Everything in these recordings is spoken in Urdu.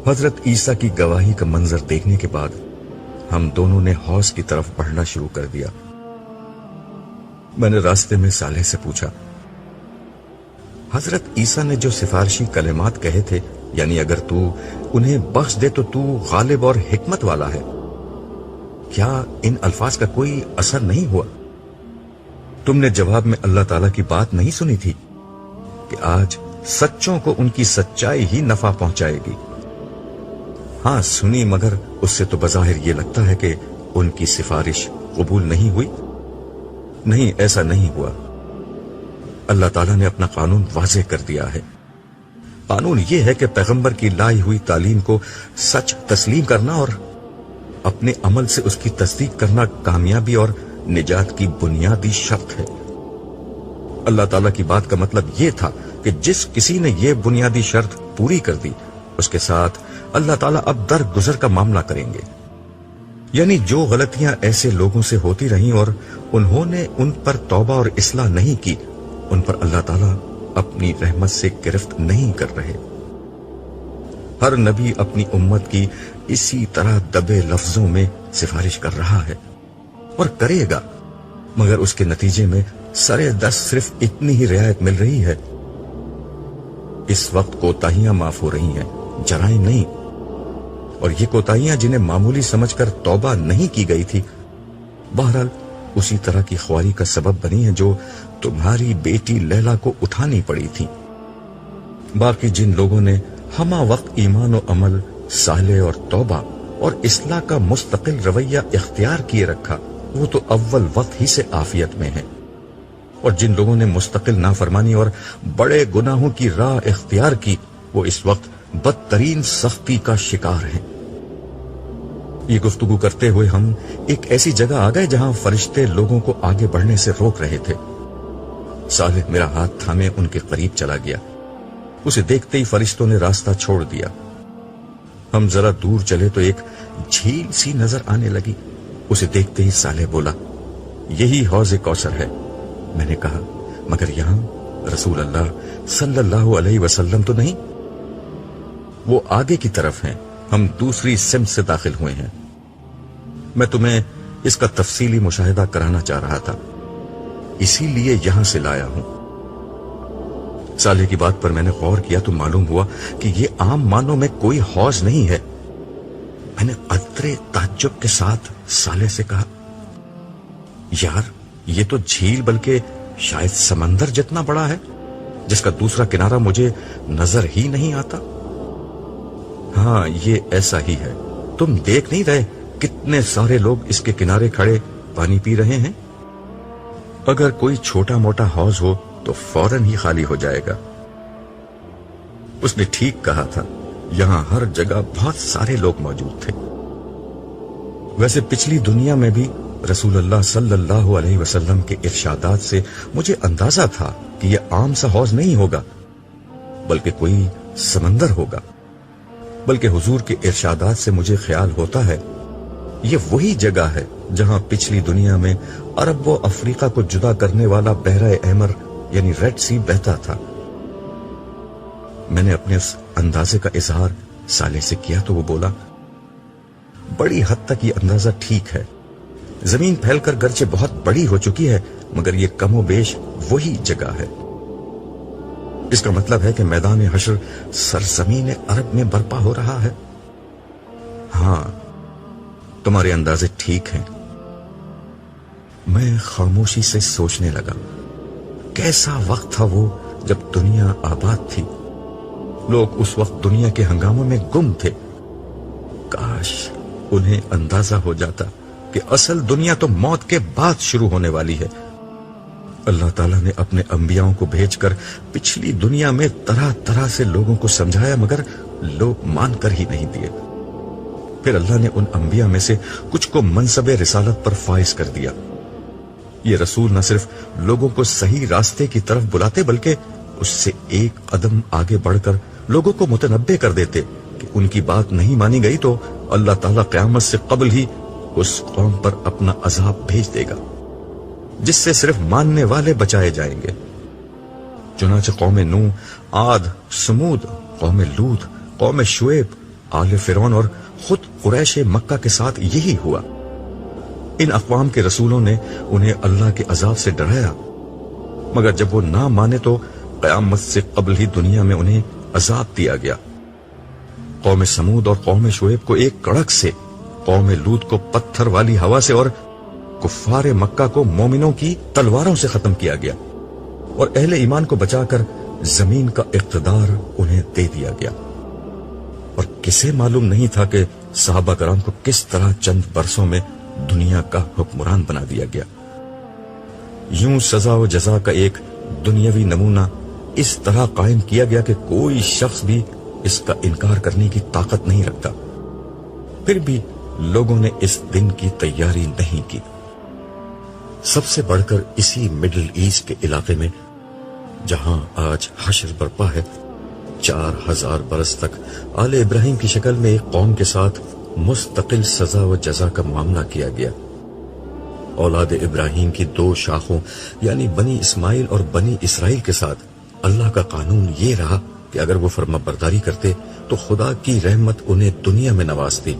حضرت عیسیٰ کی گواہی کا منظر دیکھنے کے بعد ہم دونوں نے حوض کی طرف بڑھنا شروع کر دیا۔ میں نے راستے میں صالح سے پوچھا، حضرت عیسیٰ نے جو سفارشی کلمات کہے تھے، یعنی اگر تو انہیں بخش دے تو تو غالب اور حکمت والا ہے، کیا ان الفاظ کا کوئی اثر نہیں ہوا؟ تم نے جواب میں اللہ تعالیٰ کی بات نہیں سنی تھی کہ آج سچوں کو ان کی سچائی ہی نفع پہنچائے گی؟ ہاں سنی، مگر اس سے تو بظاہر یہ لگتا ہے کہ ان کی سفارش قبول نہیں ہوئی۔ نہیں، ایسا نہیں ہوا۔ اللہ تعالیٰ نے اپنا قانون واضح کر دیا ہے۔ قانون یہ ہے کہ پیغمبر کی لائی ہوئی تعلیم کو سچ تسلیم کرنا اور اپنے عمل سے اس کی تصدیق کرنا کامیابی اور نجات کی بنیادی شرط ہے۔ اللہ تعالیٰ کی بات کا مطلب یہ تھا کہ جس کسی نے یہ بنیادی شرط پوری کر دی، اس کے ساتھ اللہ تعالیٰ اب درگزر کا معاملہ کریں گے۔ یعنی جو غلطیاں ایسے لوگوں سے ہوتی رہیں اور انہوں نے ان پر توبہ اور اصلاح نہیں کی، ان پر اللہ تعالیٰ اپنی رحمت سے گرفت نہیں کر رہے۔ ہر نبی اپنی امت کی اسی طرح دبے لفظوں میں سفارش کر رہا ہے اور کرے گا، مگر اس کے نتیجے میں سرے دس صرف اتنی ہی رعایت مل رہی ہے۔ اس وقت کوتاہیاں معاف ہو رہی ہیں، جرائم نہیں، اور یہ کوتاہیاں جنہیں معمولی سمجھ کر توبہ نہیں کی گئی تھی، بہرحال اسی طرح کی خواری کا سبب بنی ہے جو تمہاری بیٹی لیلا کو اٹھانی پڑی تھی۔ باقی جن لوگوں نے ہمہ وقت ایمان و عمل، صالح اور توبہ اور اصلاح کا مستقل رویہ اختیار کیے رکھا، وہ تو اول وقت ہی سے عافیت میں ہیں، اور جن لوگوں نے مستقل نافرمانی اور بڑے گناہوں کی راہ اختیار کی، وہ اس وقت بدترین سختی کا شکار ہیں۔ یہ گفتگو کرتے ہوئے ہم ایک ایسی جگہ آ گئے جہاں فرشتے لوگوں کو آگے بڑھنے سے روک رہے تھے۔ صالح میرا ہاتھ تھامے ان کے قریب چلا گیا۔ اسے دیکھتے ہی فرشتوں نے راستہ چھوڑ دیا۔ ہم ذرا دور چلے تو ایک جھیل سی نظر آنے لگی۔ اسے دیکھتے ہی صالح بولا، یہی حوض کوثر ہے۔ میں نے کہا، مگر یہاں رسول اللہ صلی اللہ علیہ وسلم تو نہیں؟ وہ آگے کی طرف ہیں، ہم دوسری سمت سے داخل ہوئے ہیں۔ میں تمہیں اس کا تفصیلی مشاہدہ کرانا چاہ رہا تھا، اسی لیے یہاں سے لایا ہوں۔ صالح کی بات پر میں نے غور کیا تو معلوم ہوا کہ یہ عام معنوں میں کوئی حوض نہیں ہے۔ میں نے قدرے تعجب کے ساتھ صالح سے کہا، یار یہ تو جھیل بلکہ شاید سمندر جتنا بڑا ہے، جس کا دوسرا کنارہ مجھے نظر ہی نہیں آتا۔ ہاں یہ ایسا ہی ہے، تم دیکھ نہیں رہے کتنے سارے لوگ اس کے کنارے کھڑے پانی پی رہے ہیں؟ اگر کوئی چھوٹا موٹا حوض ہو تو فوراً ہی خالی ہو جائے گا۔ اس نے ٹھیک کہا تھا، یہاں ہر جگہ بہت سارے لوگ موجود تھے۔ ویسے پچھلی دنیا میں بھی رسول اللہ صلی اللہ علیہ وسلم کے ارشادات سے مجھے اندازہ تھا کہ یہ عام سا حوض نہیں ہوگا، بلکہ کوئی سمندر ہوگا۔ بلکہ حضور کے ارشادات سے مجھے خیال ہوتا ہے یہ وہی جگہ ہے جہاں پچھلی دنیا میں عرب و افریقہ کو جدا کرنے والا بحر احمر یعنی ریڈ سی بہتا تھا۔ میں نے اپنے اس اندازے کا اظہار صالح سے کیا تو وہ بولا، بڑی حد تک یہ اندازہ ٹھیک ہے۔ زمین پھیل کر گرچہ بہت بڑی ہو چکی ہے، مگر یہ کم و بیش وہی جگہ ہے۔ اس کا مطلب ہے کہ میدان حشر سرزمین عرب میں برپا ہو رہا ہے۔ ہاں تمہارے اندازے ٹھیک ہیں۔ میں خاموشی سے سوچنے لگا، کیسا وقت تھا وہ جب دنیا آباد تھی، لوگ اس وقت دنیا کے ہنگاموں میں گم تھے۔ کاش انہیں اندازہ ہو جاتا کہ اصل دنیا تو موت کے بعد شروع ہونے والی ہے۔ اللہ تعالیٰ نے اپنے انبیاءوں کو بھیج کر پچھلی دنیا میں طرح طرح سے لوگوں کو سمجھایا، مگر لوگ مان کر ہی نہیں دیے۔ پھر اللہ نے ان انبیاء میں سے کچھ کو منصب رسالت پر فائز کر دیا۔ یہ رسول نہ صرف لوگوں کو صحیح راستے کی طرف بلاتے، بلکہ اس سے ایک قدم آگے بڑھ کر لوگوں کو متنبع کر دیتے کہ ان کی بات نہیں مانی گئی تو اللہ تعالیٰ قیامت سے قبل ہی اس قوم پر اپنا عذاب بھیج دے گا، جس سے صرف ماننے والے بچائے جائیں گے۔ چنانچہ قوم نوح، عاد، سمود، قوم لوط، قوم شعیب آل فرعون اور خود قریش مکہ کے ساتھ یہی ہوا۔ ان اقوام کے رسولوں نے انہیں اللہ کے عذاب سے ڈرایا، مگر جب وہ نہ مانے تو قیامت سے قبل ہی دنیا میں انہیں عذاب دیا گیا۔ قوم سمود اور قوم شعیب کو ایک کڑک سے، قوم لوط کو پتھر والی ہوا سے، اور کفار مکہ کو مومنوں کی تلواروں سے ختم کیا گیا، اور اہل ایمان کو بچا کر زمین کا اقتدار انہیں دے دیا گیا۔ اور کسے معلوم نہیں تھا کہ صحابہ کرام کو کس طرح چند برسوں میں دنیا کا حکمران بنا دیا گیا۔ یوں سزا و جزا کا ایک دنیاوی نمونہ اس طرح قائم کیا گیا کہ کوئی شخص بھی اس کا انکار کرنے کی طاقت نہیں رکھتا۔ پھر بھی لوگوں نے اس دن کی تیاری نہیں کی۔ سب سے بڑھ کر اسی مڈل ایسٹ کے علاقے میں جہاں آج حشر برپا ہے، 4000 برس تک آل ابراہیم کی شکل میں ایک قوم کے ساتھ مستقل سزا و جزا کا معاملہ کیا گیا۔ اولاد ابراہیم کی 2 شاخوں یعنی بنی اسماعیل اور بنی اسرائیل کے ساتھ اللہ کا قانون یہ رہا کہ اگر وہ فرما برداری کرتے تو خدا کی رحمت انہیں دنیا میں نوازتی،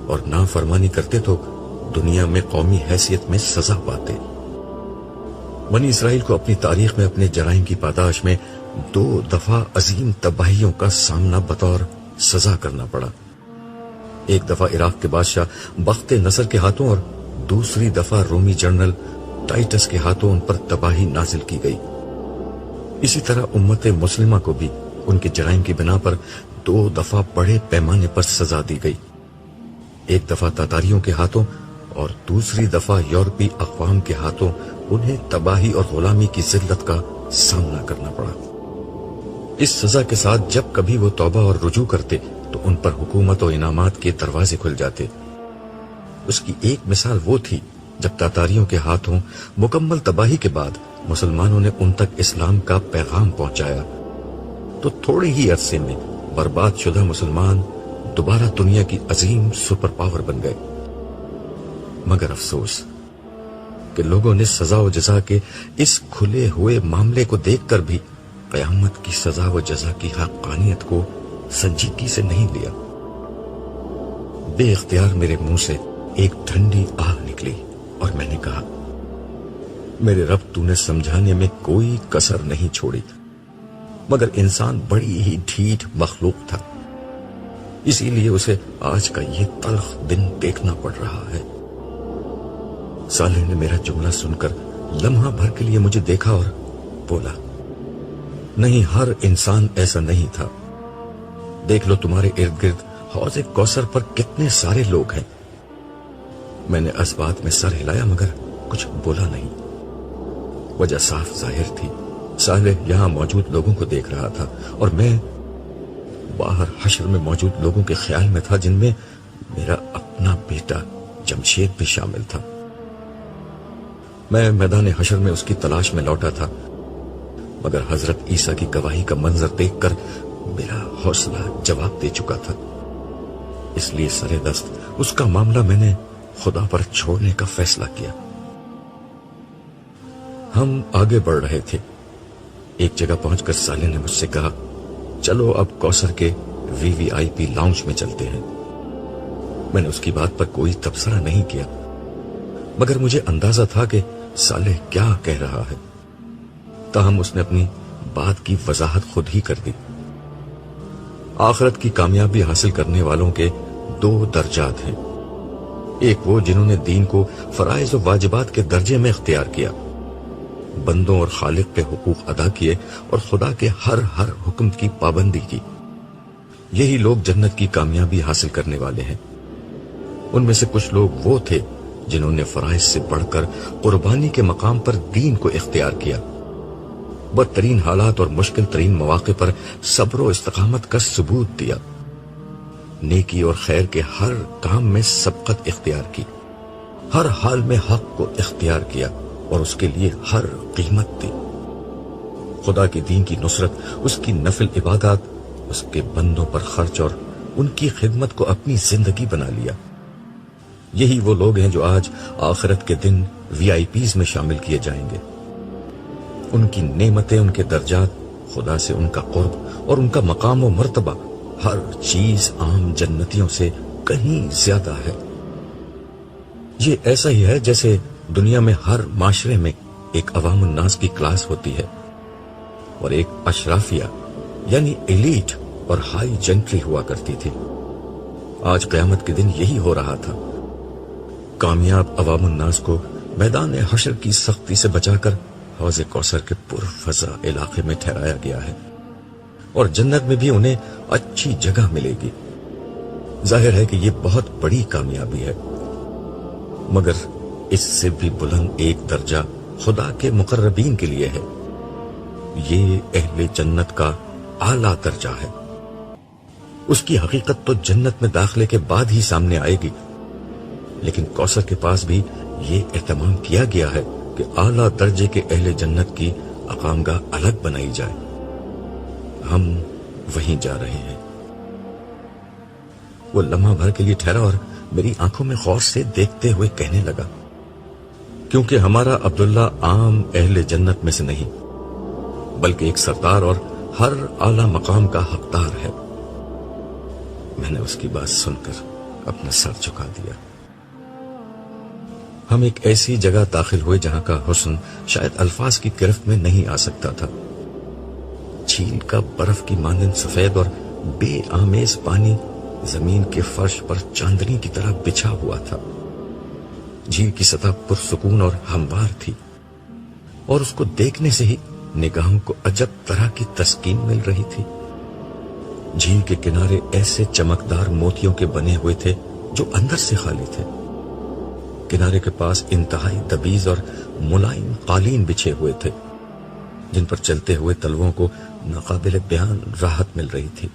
اور نافرمانی کرتے تو دنیا میں قومی حیثیت میں سزا پاتے۔ بنی اسرائیل کو اپنی تاریخ میں اپنے جرائم کی پاداش میں 2 دفعہ عظیم تباہیوں کا سامنا بطور سزا کرنا پڑا۔ ایک دفعہ عراق کے بادشاہ بخت نصر کے ہاتھوں اور دوسری دفعہ رومی جنرل ٹائٹس کے ہاتھوں ان پر تباہی نازل کی گئی۔ اسی طرح امت مسلمہ کو بھی ان کے جرائم کی بنا پر 2 دفعہ بڑے پیمانے پر سزا دی گئی، ایک دفعہ تاتاریوں کے ہاتھوں اور دوسری دفعہ یورپی اقوام کے ہاتھوں انہیں تباہی اور غلامی کی ذلت کا سامنا کرنا پڑا۔ اس سزا کے ساتھ جب کبھی وہ توبہ اور رجوع کرتے تو ان پر حکومت و انعامات کے دروازے کھل جاتے۔ اس کی ایک مثال وہ تھی جب تاتاریوں کے ہاتھوں مکمل تباہی کے بعد مسلمانوں نے ان تک اسلام کا پیغام پہنچایا تو تھوڑے ہی عرصے میں برباد شدہ مسلمان دوبارہ دنیا کی عظیم سپر پاور بن گئے۔ مگر افسوس کہ لوگوں نے سزا و جزا کے اس کھلے ہوئے معاملے کو دیکھ کر بھی قیامت کی سزا و جزا کی حقانیت کو سنجیدگی سے نہیں لیا۔ بے اختیار میرے منہ سے ایک ٹھنڈی آہ نکلی اور میں نے کہا، میرے رب تو نے سمجھانے میں کوئی کسر نہیں چھوڑی، مگر انسان بڑی ہی ڈھیٹ مخلوق تھا، اسی لیے اسے آج کا یہ تلخ دن دیکھنا پڑ رہا ہے۔ صالح نے میرا جملہ سن کر لمحہ بھر کے لیے مجھے دیکھا اور بولا، نہیں، ہر انسان ایسا نہیں تھا۔ دیکھ لو تمہارے ارد گرد حوض کوثر پر کتنے سارے لوگ ہیں۔ میں نے اس بات میں سر ہلایا مگر کچھ بولا نہیں۔ وجہ صاف ظاہر تھی، صالح یہاں موجود لوگوں کو دیکھ رہا تھا اور میں باہر حشر میں موجود لوگوں کے خیال میں تھا، جن میں میرا اپنا بیٹا جمشید بھی شامل تھا۔ میں میدان حشر میں اس کی تلاش میں لوٹا تھا، مگر حضرت عیسیٰ کی گواہی کا منظر دیکھ کر میرا حوصلہ جواب دے چکا تھا، اس لیے سرے دست اس کا معاملہ میں نے خدا پر چھوڑنے کا فیصلہ کیا۔ ہم آگے بڑھ رہے تھے، ایک جگہ پہنچ کر صالح نے مجھ سے کہا، چلو اب کوثر کے VIP لاؤنج میں چلتے ہیں۔ میں نے اس کی بات پر کوئی تبصرہ نہیں کیا، مگر مجھے اندازہ تھا کہ صالح کیا کہہ رہا ہے، تاہم اس نے اپنی بات کی وضاحت خود ہی کر دی۔ آخرت کی کامیابی حاصل کرنے والوں کے 2 درجات ہیں، ایک وہ جنہوں نے دین کو فرائض و واجبات کے درجے میں اختیار کیا، بندوں اور خالق کے حقوق ادا کیے اور خدا کے ہر حکم کی پابندی کی، یہی لوگ جنت کی کامیابی حاصل کرنے والے ہیں۔ ان میں سے کچھ لوگ وہ تھے جنہوں نے فرائض سے بڑھ کر قربانی کے مقام پر دین کو اختیار کیا، بدترین حالات اور مشکل ترین مواقع پر صبر و استقامت کا ثبوت دیا، نیکی اور خیر کے ہر کام میں سبقت اختیار کی، ہر حال میں حق کو اختیار کیا اور اس کے لیے ہر قیمت دی، خدا کے دین کی نصرت، اس کی نفل عبادات، اس کے بندوں پر خرچ اور ان کی خدمت کو اپنی زندگی بنا لیا۔ یہی وہ لوگ ہیں جو آج آخرت کے دن VIPs میں شامل کیے جائیں گے۔ ان کی نعمتیں، ان کے درجات، خدا سے ان کا قرب اور ان کا مقام و مرتبہ ہر چیز عام جنتیوں سے کہیں زیادہ ہے۔ یہ ایسا ہی ہے جیسے دنیا میں ہر معاشرے میں ایک عوام الناس کی کلاس ہوتی ہے اور ایک اشرافیہ یعنی ایلیٹ اور ہائی جنٹری ہوا کرتی تھی۔ آج قیامت کے دن یہی ہو رہا تھا۔ کامیاب عوام الناس کو میدان حشر کی سختی سے بچا کر حوض کوثر کے پرفضا علاقے میں ٹھہرایا گیا ہے، اور جنت میں بھی انہیں اچھی جگہ ملے گی۔ ظاہر ہے کہ یہ بہت بڑی کامیابی ہے، مگر اس سے بھی بلند ایک درجہ خدا کے مقربین کے لیے ہے۔ یہ اہل جنت کا اعلیٰ درجہ ہے۔ اس کی حقیقت تو جنت میں داخلے کے بعد ہی سامنے آئے گی، لیکن کوثر کے پاس بھی یہ اہتمام کیا گیا ہے کہ اعلیٰ درجے کے اہل جنت کی اقامگاہ الگ بنائی جائے۔ ہم وہیں جا رہے ہیں۔ وہ لمحہ بھر کے لیے ٹھہرا اور میری آنکھوں میں غور سے دیکھتے ہوئے کہنے لگا، کیونکہ ہمارا عبداللہ عام اہل جنت میں سے نہیں، بلکہ ایک سردار اور ہر اعلیٰ مقام کا حقدار ہے۔ میں نے اس کی بات سن کر اپنا سر جھکا دیا۔ ہم ایک ایسی جگہ داخل ہوئے جہاں کا حسن شاید الفاظ کی گرفت میں نہیں آ سکتا تھا۔ جھیل کا برف کی مانند سفید اور بے آمیز پانی زمین کے فرش پر چاندنی کی طرح بچھا ہوا تھا۔ جھیل کی سطح پرسکون اور ہموار تھی، اور اس کو دیکھنے سے ہی نگاہوں کو عجب طرح کی تسکین مل رہی تھی۔ جھیل کے کنارے ایسے چمکدار موتیوں کے بنے ہوئے تھے جو اندر سے خالی تھے۔ کنارے کے پاس انتہائی تبیز اور ملائم قالین بچھے ہوئے تھے، جن پر چلتے ہوئے تلووں کو ناقابل بیان راحت مل رہی تھی۔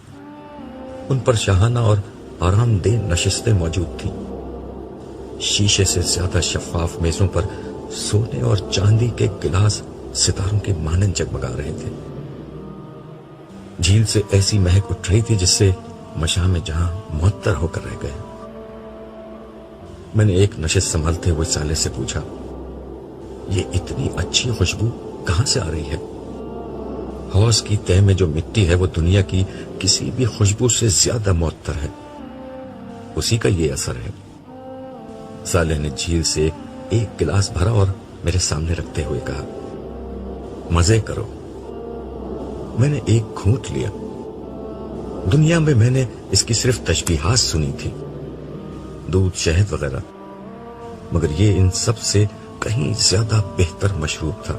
ان پر شاہانہ اور آرام دہ نشستیں موجود تھیں۔ شیشے سے زیادہ شفاف میزوں پر سونے اور چاندی کے گلاس ستاروں کے مانند جگمگا رہے تھے۔ جھیل سے ایسی مہک اٹھ رہی تھی جس سے مشام جہاں معطر ہو کر رہ گئے۔ میں نے ایک نشست سنبھالتے ہوئے سالے سے پوچھا، یہ اتنی اچھی خوشبو کہاں سے آ رہی ہے؟ حوض کی تہ میں جو مٹی ہے وہ دنیا کی کسی بھی خوشبو سے زیادہ معطر ہے، اسی کا یہ اثر ہے۔ سالے نے جھیل سے ایک گلاس بھرا اور میرے سامنے رکھتے ہوئے کہا، مزے کرو۔ میں نے ایک گھونٹ لیا۔ دنیا میں نے اس کی صرف تشبیہات سنی تھی، دودھ، شہد وغیرہ، مگر یہ ان سب سے کہیں زیادہ بہتر مشروب تھا۔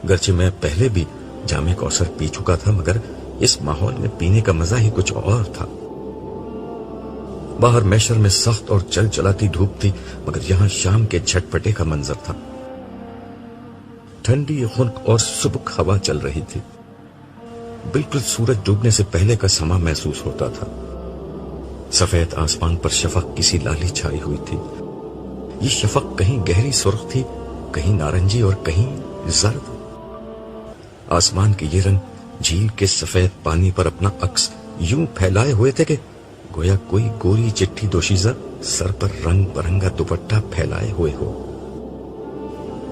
گرچہ میں پہلے بھی جام کوثر پی چکا تھا، مگر اس ماحول میں پینے کا مزہ ہی کچھ اور تھا۔ باہر میشر میں سخت اور چل چلاتی دھوپ تھی، مگر یہاں شام کے جھٹپٹے کا منظر تھا۔ ٹھنڈی خنک اور سبک ہوا چل رہی تھی، بالکل سورج ڈوبنے سے پہلے کا سما محسوس ہوتا تھا۔ سفید آسمان پر شفق کسی لالی چھائی ہوئی تھی۔ یہ شفق کہیں گہری سرخ تھی، کہیں نارنجی اور کہیں زرد۔ آسمان کے یہ رنگ جھیل کے سفید پانی پر اپنا عکس یوں پھیلائے ہوئے تھے کہ گویا کوئی گوری چٹھی دوشیزہ سر پر رنگ برنگا دوپٹہ پھیلائے ہوئے ہو۔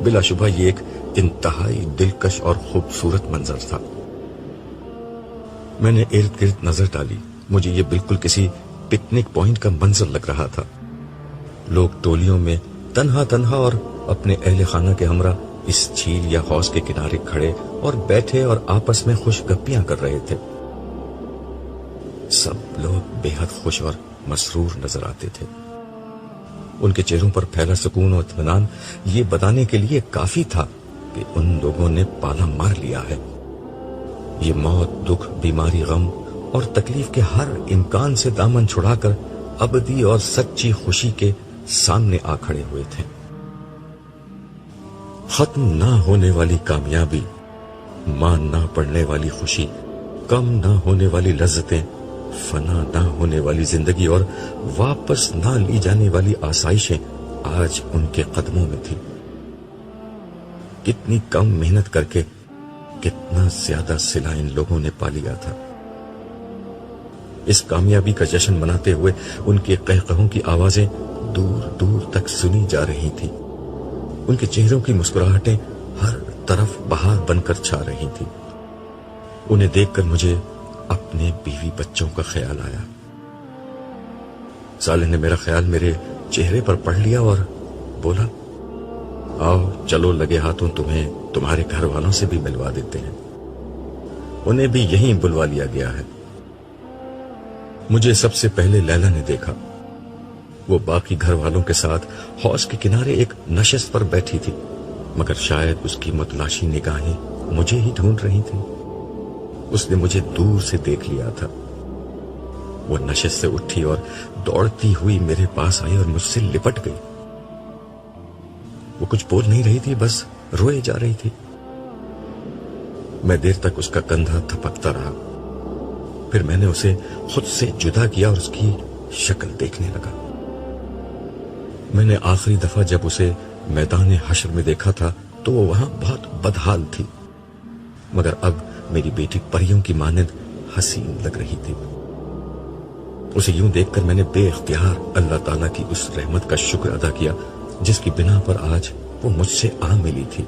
بلا شبہ یہ ایک انتہائی دلکش اور خوبصورت منظر تھا۔ میں نے ارد گرد نظر ڈالی۔ مجھے یہ بالکل کسی پکنک پوائنٹ کا منظر لگ رہا تھا۔ لوگ ٹولیوں میں تنہا تنہا اور اپنے اہل خانہ کے ہمراہ اس جھیل یا حوض کے کنارے کھڑے اور بیٹھے اور آپس میں خوش گپیاں کر رہے تھے۔ سب لوگ بے حد خوش اور مسرور نظر آتے تھے۔ ان کے چہروں پر پھیلا سکون اور اطمینان یہ بتانے کے لیے کافی تھا کہ ان لوگوں نے پالا مار لیا ہے۔ یہ موت، دکھ، بیماری، غم اور تکلیف کے ہر امکان سے دامن چھڑا کر ابدی اور سچی خوشی کے سامنے آ کھڑے ہوئے تھے۔ ختم نہ ہونے والی کامیابی، مان نہ پڑنے والی خوشی، کم نہ ہونے والی لذتیں، فنا نہ ہونے والی زندگی اور واپس نہ لی جانے والی آسائشیں آج ان کے قدموں میں تھی۔ کتنی کم محنت کر کے کتنا زیادہ صلہ ان لوگوں نے پا لیا تھا۔ اس کامیابی کا جشن مناتے ہوئے ان کے قہقہوں کی آوازیں دور دور تک سنی جا رہی تھی۔ ان کے چہروں کی مسکراہٹیں ہر طرف بہار بن کر چھا رہی تھی۔ انہیں دیکھ کر مجھے اپنے بیوی بچوں کا خیال آیا۔ صالح نے میرا خیال میرے چہرے پر پڑھ لیا اور بولا، آؤ چلو لگے ہاتھوں تمہیں تمہارے گھر والوں سے بھی ملوا دیتے ہیں، انہیں بھی یہیں بلوا لیا گیا ہے۔ مجھے سب سے پہلے لیلا نے دیکھا، وہ باقی گھر والوں کے ساتھ حوض کے کنارے ایک نشست پر بیٹھی تھی، مگر شاید اس کی متلاشی نگاہیں مجھے ہی ڈھونڈ رہی تھیں۔ اس نے مجھے دور سے دیکھ لیا تھا۔ وہ نشست سے اٹھی اور دوڑتی ہوئی میرے پاس آئی اور مجھ سے لپٹ گئی۔ وہ کچھ بول نہیں رہی تھی، بس روئے جا رہی تھی۔ میں دیر تک اس کا کندھا تھپکتا رہا، پھر میں نے اسے خود سے جدا کیا اور اس کی شکل دیکھنے لگا۔ میں نے آخری دفعہ جب اسے میدان حشر میں دیکھا تھا تو وہ وہاں بہت بدحال تھی، مگر اب میری بیٹی پریوں کی مانند حسین لگ رہی تھی۔ اسے یوں دیکھ کر میں نے بے اختیار اللہ تعالیٰ کی اس رحمت کا شکر ادا کیا جس کی بنا پر آج وہ مجھ سے آ ملی تھی۔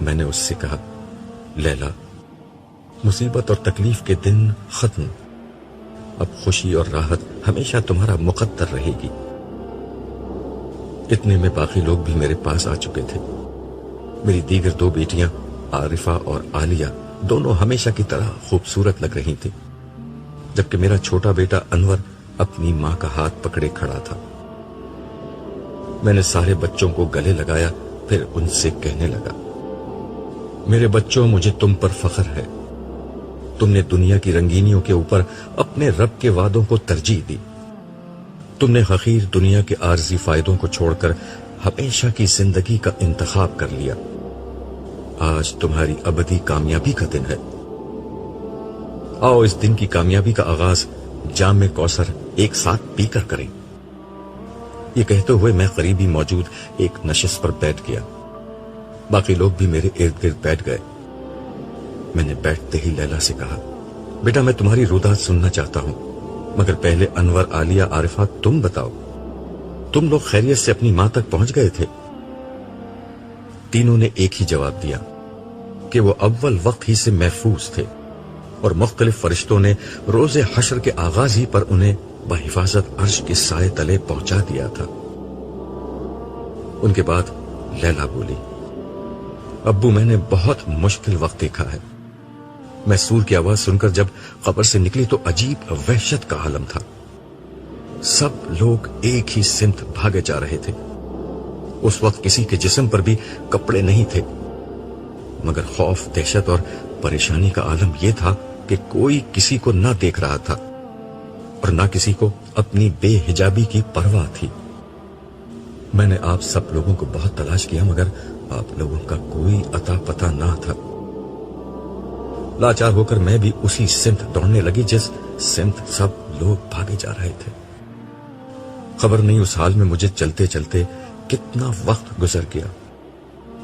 میں نے اس سے کہا، لیلا، مصیبت اور تکلیف کے دن ختم، اب خوشی اور راحت ہمیشہ تمہارا مقدر رہے گی۔ اتنے میں باقی لوگ بھی میرے پاس آ چکے تھے۔ میری دیگر دو بیٹیاں عارفہ اور عالیہ دونوں ہمیشہ کی طرح خوبصورت لگ رہی تھیں، جبکہ میرا چھوٹا بیٹا انور اپنی ماں کا ہاتھ پکڑے کھڑا تھا۔ میں نے سارے بچوں کو گلے لگایا، پھر ان سے کہنے لگا، میرے بچوں، مجھے تم پر فخر ہے۔ تم نے دنیا کی رنگینیوں کے اوپر اپنے رب کے وعدوں کو ترجیح دی۔ تم نے حقیر دنیا کے عارضی فائدوں کو چھوڑ کر ہمیشہ کی زندگی کا انتخاب کر لیا۔ آج تمہاری ابدی کامیابی کا دن ہے۔ آؤ اس دن کی کامیابی کا آغاز جام کوثر ایک ساتھ پی کر کریں۔ یہ کہتے ہوئے میں قریبی موجود ایک نشست پر بیٹھ گیا۔ باقی لوگ بھی میرے ارد گرد بیٹھ گئے۔ میں نے بیٹھتے ہی لیلا سے کہا، بیٹا میں تمہاری روداد سننا چاہتا ہوں، مگر پہلے انور، عالیہ، عارفہ، تم بتاؤ، تم لوگ خیریت سے اپنی ماں تک پہنچ گئے تھے؟ تینوں نے ایک ہی جواب دیا کہ وہ اول وقت ہی سے محفوظ تھے اور مختلف فرشتوں نے روز حشر کے آغاز ہی پر انہیں بحفاظت عرش کے سائے تلے پہنچا دیا تھا۔ ان کے بعد لیلا بولی، ابو میں نے بہت مشکل وقت دیکھا ہے۔ میں سور کی آواز سن کر جب قبر سے نکلی تو عجیب وحشت کا عالم تھا۔ سب لوگ ایک ہی سمت بھاگے جا رہے تھے۔ اس وقت کسی کے جسم پر بھی کپڑے نہیں تھے، مگر خوف، دہشت اور پریشانی کا عالم یہ تھا کہ کوئی کسی کو نہ دیکھ رہا تھا اور نہ کسی کو اپنی بے حجابی کی پرواہ تھی۔ میں نے آپ سب لوگوں کو بہت تلاش کیا، مگر آپ لوگوں کا کوئی اتا پتہ نہ تھا۔ لاچار ہو کر میں بھی اسی سمت دوڑنے لگی جس سمت سب لوگ بھاگے جا رہے تھے۔ خبر نہیں اس حال میں مجھے چلتے چلتے کتنا وقت گزر گیا۔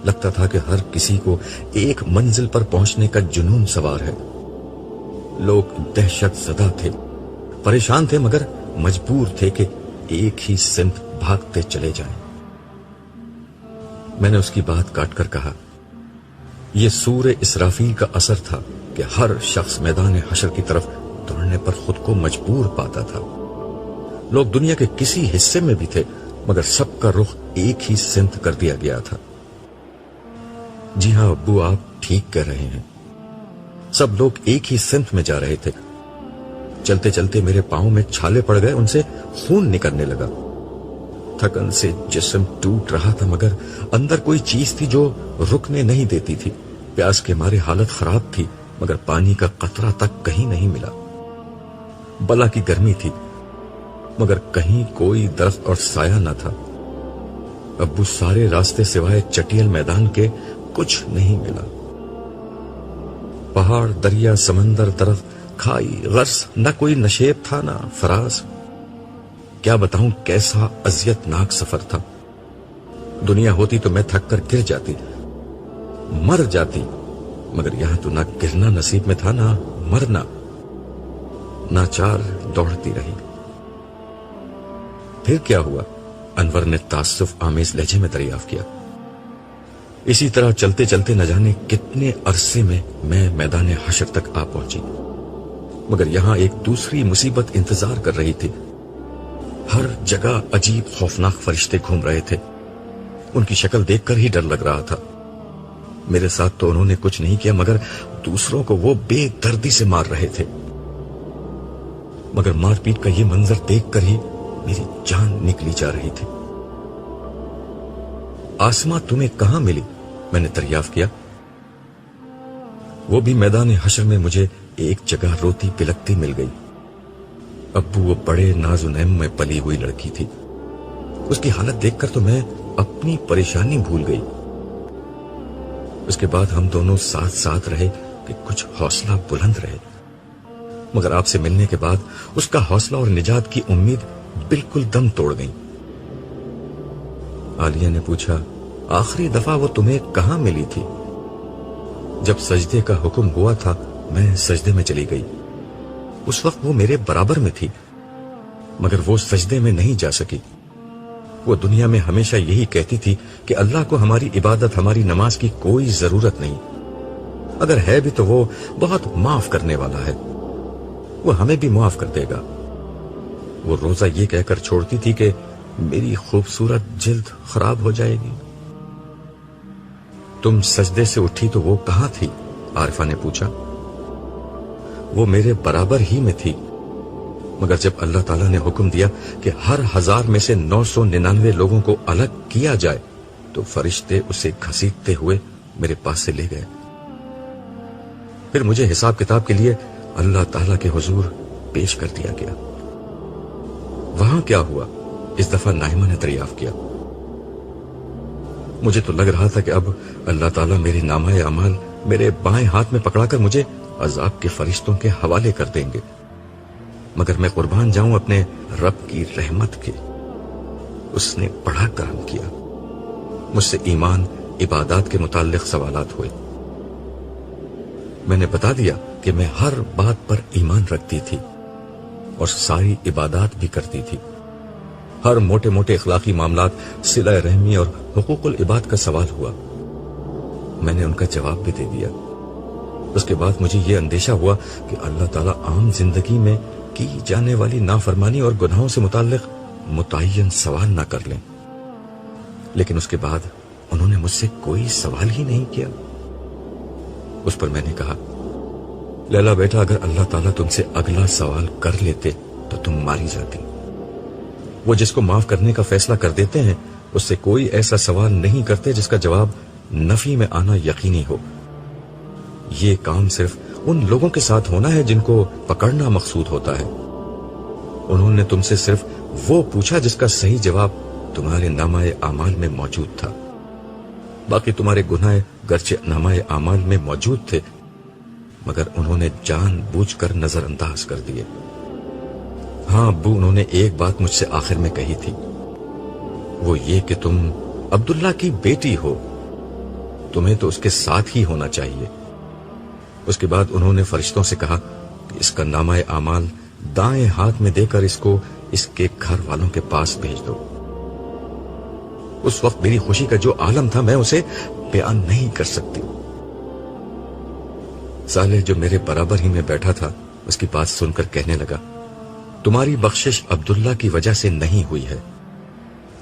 لگتا تھا کہ ہر کسی کو ایک منزل پر پہنچنے کا جنون سوار ہے۔ لوگ دہشت زدہ تھے، پریشان تھے، مگر مجبور تھے کہ ایک ہی سمت بھاگتے چلے جائیں۔ میں نے اس کی بات کاٹ کر کہا، یہ سور اسرافیل کا اثر تھا کہ ہر شخص میدان حشر کی طرف دوڑنے پر خود کو مجبور پاتا تھا۔ لوگ دنیا کے کسی حصے میں بھی تھے، مگر سب کا رخ ایک ہی سمت کر دیا گیا تھا۔ جی ہاں ابو، آپ ٹھیک کہہ رہے ہیں، سب لوگ ایک ہی سمت میں جا رہے تھے۔ چلتے چلتے میرے پاؤں میں چھالے پڑ گئے، ان سے خون نکلنے لگا۔ تھکن سے جسم ٹوٹ رہا تھا، مگر اندر کوئی چیز تھی جو رکنے نہیں دیتی تھی۔ پیاس کے مارے حالت خراب تھی، مگر پانی کا قطرہ تک کہیں نہیں ملا۔ بلا کی گرمی تھی، مگر کہیں کوئی درخت اور سایہ نہ تھا۔ ابو سارے راستے سوائے چٹیل میدان کے کچھ نہیں ملا۔ پہاڑ، دریا، سمندر، درخت، کھائی، غرس، نہ کوئی نشیب تھا نہ فراز۔ کیا بتاؤں کیسا اذیت ناک سفر تھا۔ دنیا ہوتی تو میں تھک کر گر جاتی، مر جاتی، مگر یہاں تو نہ گرنا نصیب میں تھا نہ مرنا۔ ناچار دوڑتی رہی۔ پھر کیا ہوا؟ انور نے تعصف آمیز لہجے میں دریافت کیا۔ اسی طرح چلتے چلتے نہ جانے کتنے عرصے میں میدان حشر تک آ پہنچی۔ مگر یہاں ایک دوسری مصیبت انتظار کر رہی تھی. ہر جگہ عجیب خوفناک فرشتے گھوم رہے تھے. ان کی شکل دیکھ کر ہی ڈر لگ رہا تھا. میرے ساتھ تو انہوں نے کچھ نہیں کیا، مگر دوسروں کو وہ بے دردی سے مار رہے تھے. مگر مار پیٹ کا یہ منظر دیکھ کر ہی میری جان نکلی جا رہی تھی. آسماں تمہیں کہاں ملی؟ میں نے دریافت کیا. وہ بھی میدان حشر میں مجھے ایک جگہ روتی پلکتی مل گئی. ابو وہ بڑے ناز و نعم میں پلی ہوئی لڑکی تھی. اس کی حالت دیکھ کر تو میں اپنی پریشانی بھول گئی. اس کے بعد ہم دونوں ساتھ ساتھ رہے کہ کچھ حوصلہ بلند رہے. مگر آپ سے ملنے کے بعد اس کا حوصلہ اور نجات کی امید بالکل دم توڑ گئی. عالیہ نے پوچھا، آخری دفعہ وہ تمہیں کہاں ملی تھی؟ جب سجدے کا حکم ہوا تھا میں سجدے میں چلی گئی. اس وقت وہ میرے برابر میں تھی، مگر وہ سجدے میں نہیں جا سکی. وہ دنیا میں ہمیشہ یہی کہتی تھی کہ اللہ کو ہماری عبادت، ہماری نماز کی کوئی ضرورت نہیں. اگر ہے بھی تو وہ بہت معاف کرنے والا ہے، وہ ہمیں بھی معاف کر دے گا. وہ روزہ یہ کہہ کر چھوڑتی تھی کہ میری خوبصورت جلد خراب ہو جائے گی. تم سجدے سے اٹھی تو وہ کہاں تھی؟ عارفہ نے پوچھا. وہ میرے برابر ہی میں تھی، مگر جب اللہ تعالیٰ نے حکم دیا کہ ہر 1000 میں سے 999 لوگوں کو الگ کیا جائے تو فرشتے اسے گھسیٹتے ہوئے میرے پاس سے لے گئے. پھر مجھے حساب کتاب کے لیے اللہ تعالیٰ کے حضور پیش کر دیا گیا. وہاں کیا ہوا؟ اس دفعہ نائمہ نے دریافت کیا. مجھے تو لگ رہا تھا کہ اب اللہ تعالیٰ میری نامہ اعمال میرے بائیں ہاتھ میں پکڑا کر مجھے عذاب کے فرشتوں کے حوالے کر دیں گے. مگر میں قربان جاؤں اپنے رب کی رحمت کے، اس نے بڑا کرم کیا. مجھ سے ایمان، عبادات کے متعلق سوالات ہوئے. میں نے بتا دیا کہ میں ہر بات پر ایمان رکھتی تھی اور ساری عبادات بھی کرتی تھی. ہر موٹے موٹے اخلاقی معاملات، صلہ رحمی اور حقوق العباد کا سوال ہوا. میں نے ان کا جواب بھی دے دیا. اس کے بعد مجھے یہ اندیشہ ہوا کہ اللہ تعالیٰ عام زندگی میں کی جانے والی نافرمانی اور گناہوں سے متعلق متعین سوال نہ کر لیں. لیکن اس کے بعد انہوں نے مجھ سے کوئی سوال ہی نہیں کیا. اس پر میں نے کہا، لیلا بیٹا، اگر اللہ تعالیٰ تم سے اگلا سوال کر لیتے تو تم ماری جاتی. وہ جس کو معاف کرنے کا فیصلہ کر دیتے ہیں اس سے کوئی ایسا سوال نہیں کرتے جس کا جواب نفی میں آنا یقینی ہو. یہ کام صرف ان لوگوں کے ساتھ ہونا ہے جن کو پکڑنا مقصود ہوتا ہے. انہوں نے تم سے صرف وہ پوچھا جس کا صحیح جواب تمہارے نامہ اعمال میں موجود تھا. باقی تمہارے گناہ گرچہ نامہ اعمال میں موجود تھے مگر انہوں نے جان بوجھ کر نظر انداز کر دیے. ہاں ابو، انہوں نے ایک بات مجھ سے آخر میں کہی تھی، وہ یہ کہ تم عبداللہ کی بیٹی ہو، تمہیں تو اس کے ساتھ ہی ہونا چاہیے. اس کے بعد انہوں نے فرشتوں سے کہا کہ اس کا نامہ اعمال دائیں ہاتھ میں دے کر اس کو اس کے گھر والوں کے پاس بھیج دو. اس وقت میری خوشی کا جو عالم تھا میں اسے بیان نہیں کر سکتی. صالح جو میرے برابر ہی میں بیٹھا تھا اس کی بات سن کر کہنے لگا، تمہاری بخشش عبداللہ کی وجہ سے نہیں ہوئی ہے،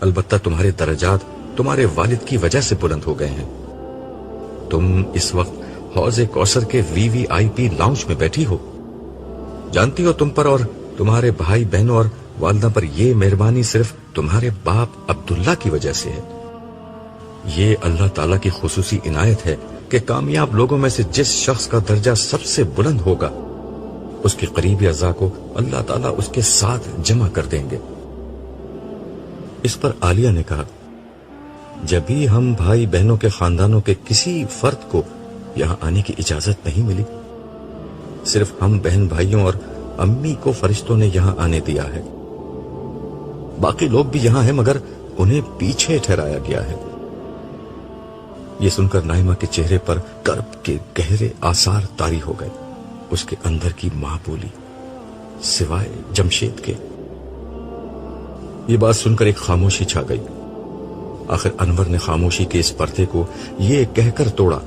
البتہ تمہارے درجات تمہارے والد کی وجہ سے بلند ہو گئے ہیں. تم اس وقت حوض کوثر کے VIP لاؤنج میں بیٹھی ہو. جانتی ہو تم پر اور تمہارے بھائی بہنوں اور والدہ پر یہ مہربانی صرف تمہارے باپ عبداللہ کی وجہ سے ہے. یہ اللہ تعالیٰ کی خصوصی عنایت ہے کہ کامیاب لوگوں میں سے جس شخص کا درجہ سب سے بلند ہوگا اس کے قریبی اعضاء کو اللہ تعالیٰ اس کے ساتھ جمع کر دیں گے. اس پر عالیہ نے کہا، جبھی ہم بھائی بہنوں کے خاندانوں کے کسی فرد کو یہاں آنے کی اجازت نہیں ملی، صرف ہم بہن بھائیوں اور امی کو فرشتوں نے یہاں آنے دیا ہے. باقی لوگ بھی یہاں ہیں مگر انہیں پیچھے ٹھہرایا گیا ہے. یہ سن کر نائمہ کے چہرے پر کرب کے گہرے آثار طاری ہو گئے. اس کے اندر کی ماں بولی، سوائے جمشید کے. یہ بات سن کر ایک خاموشی چھا گئی. آخر انور نے خاموشی کے اس پردے کو یہ کہہ کر توڑا،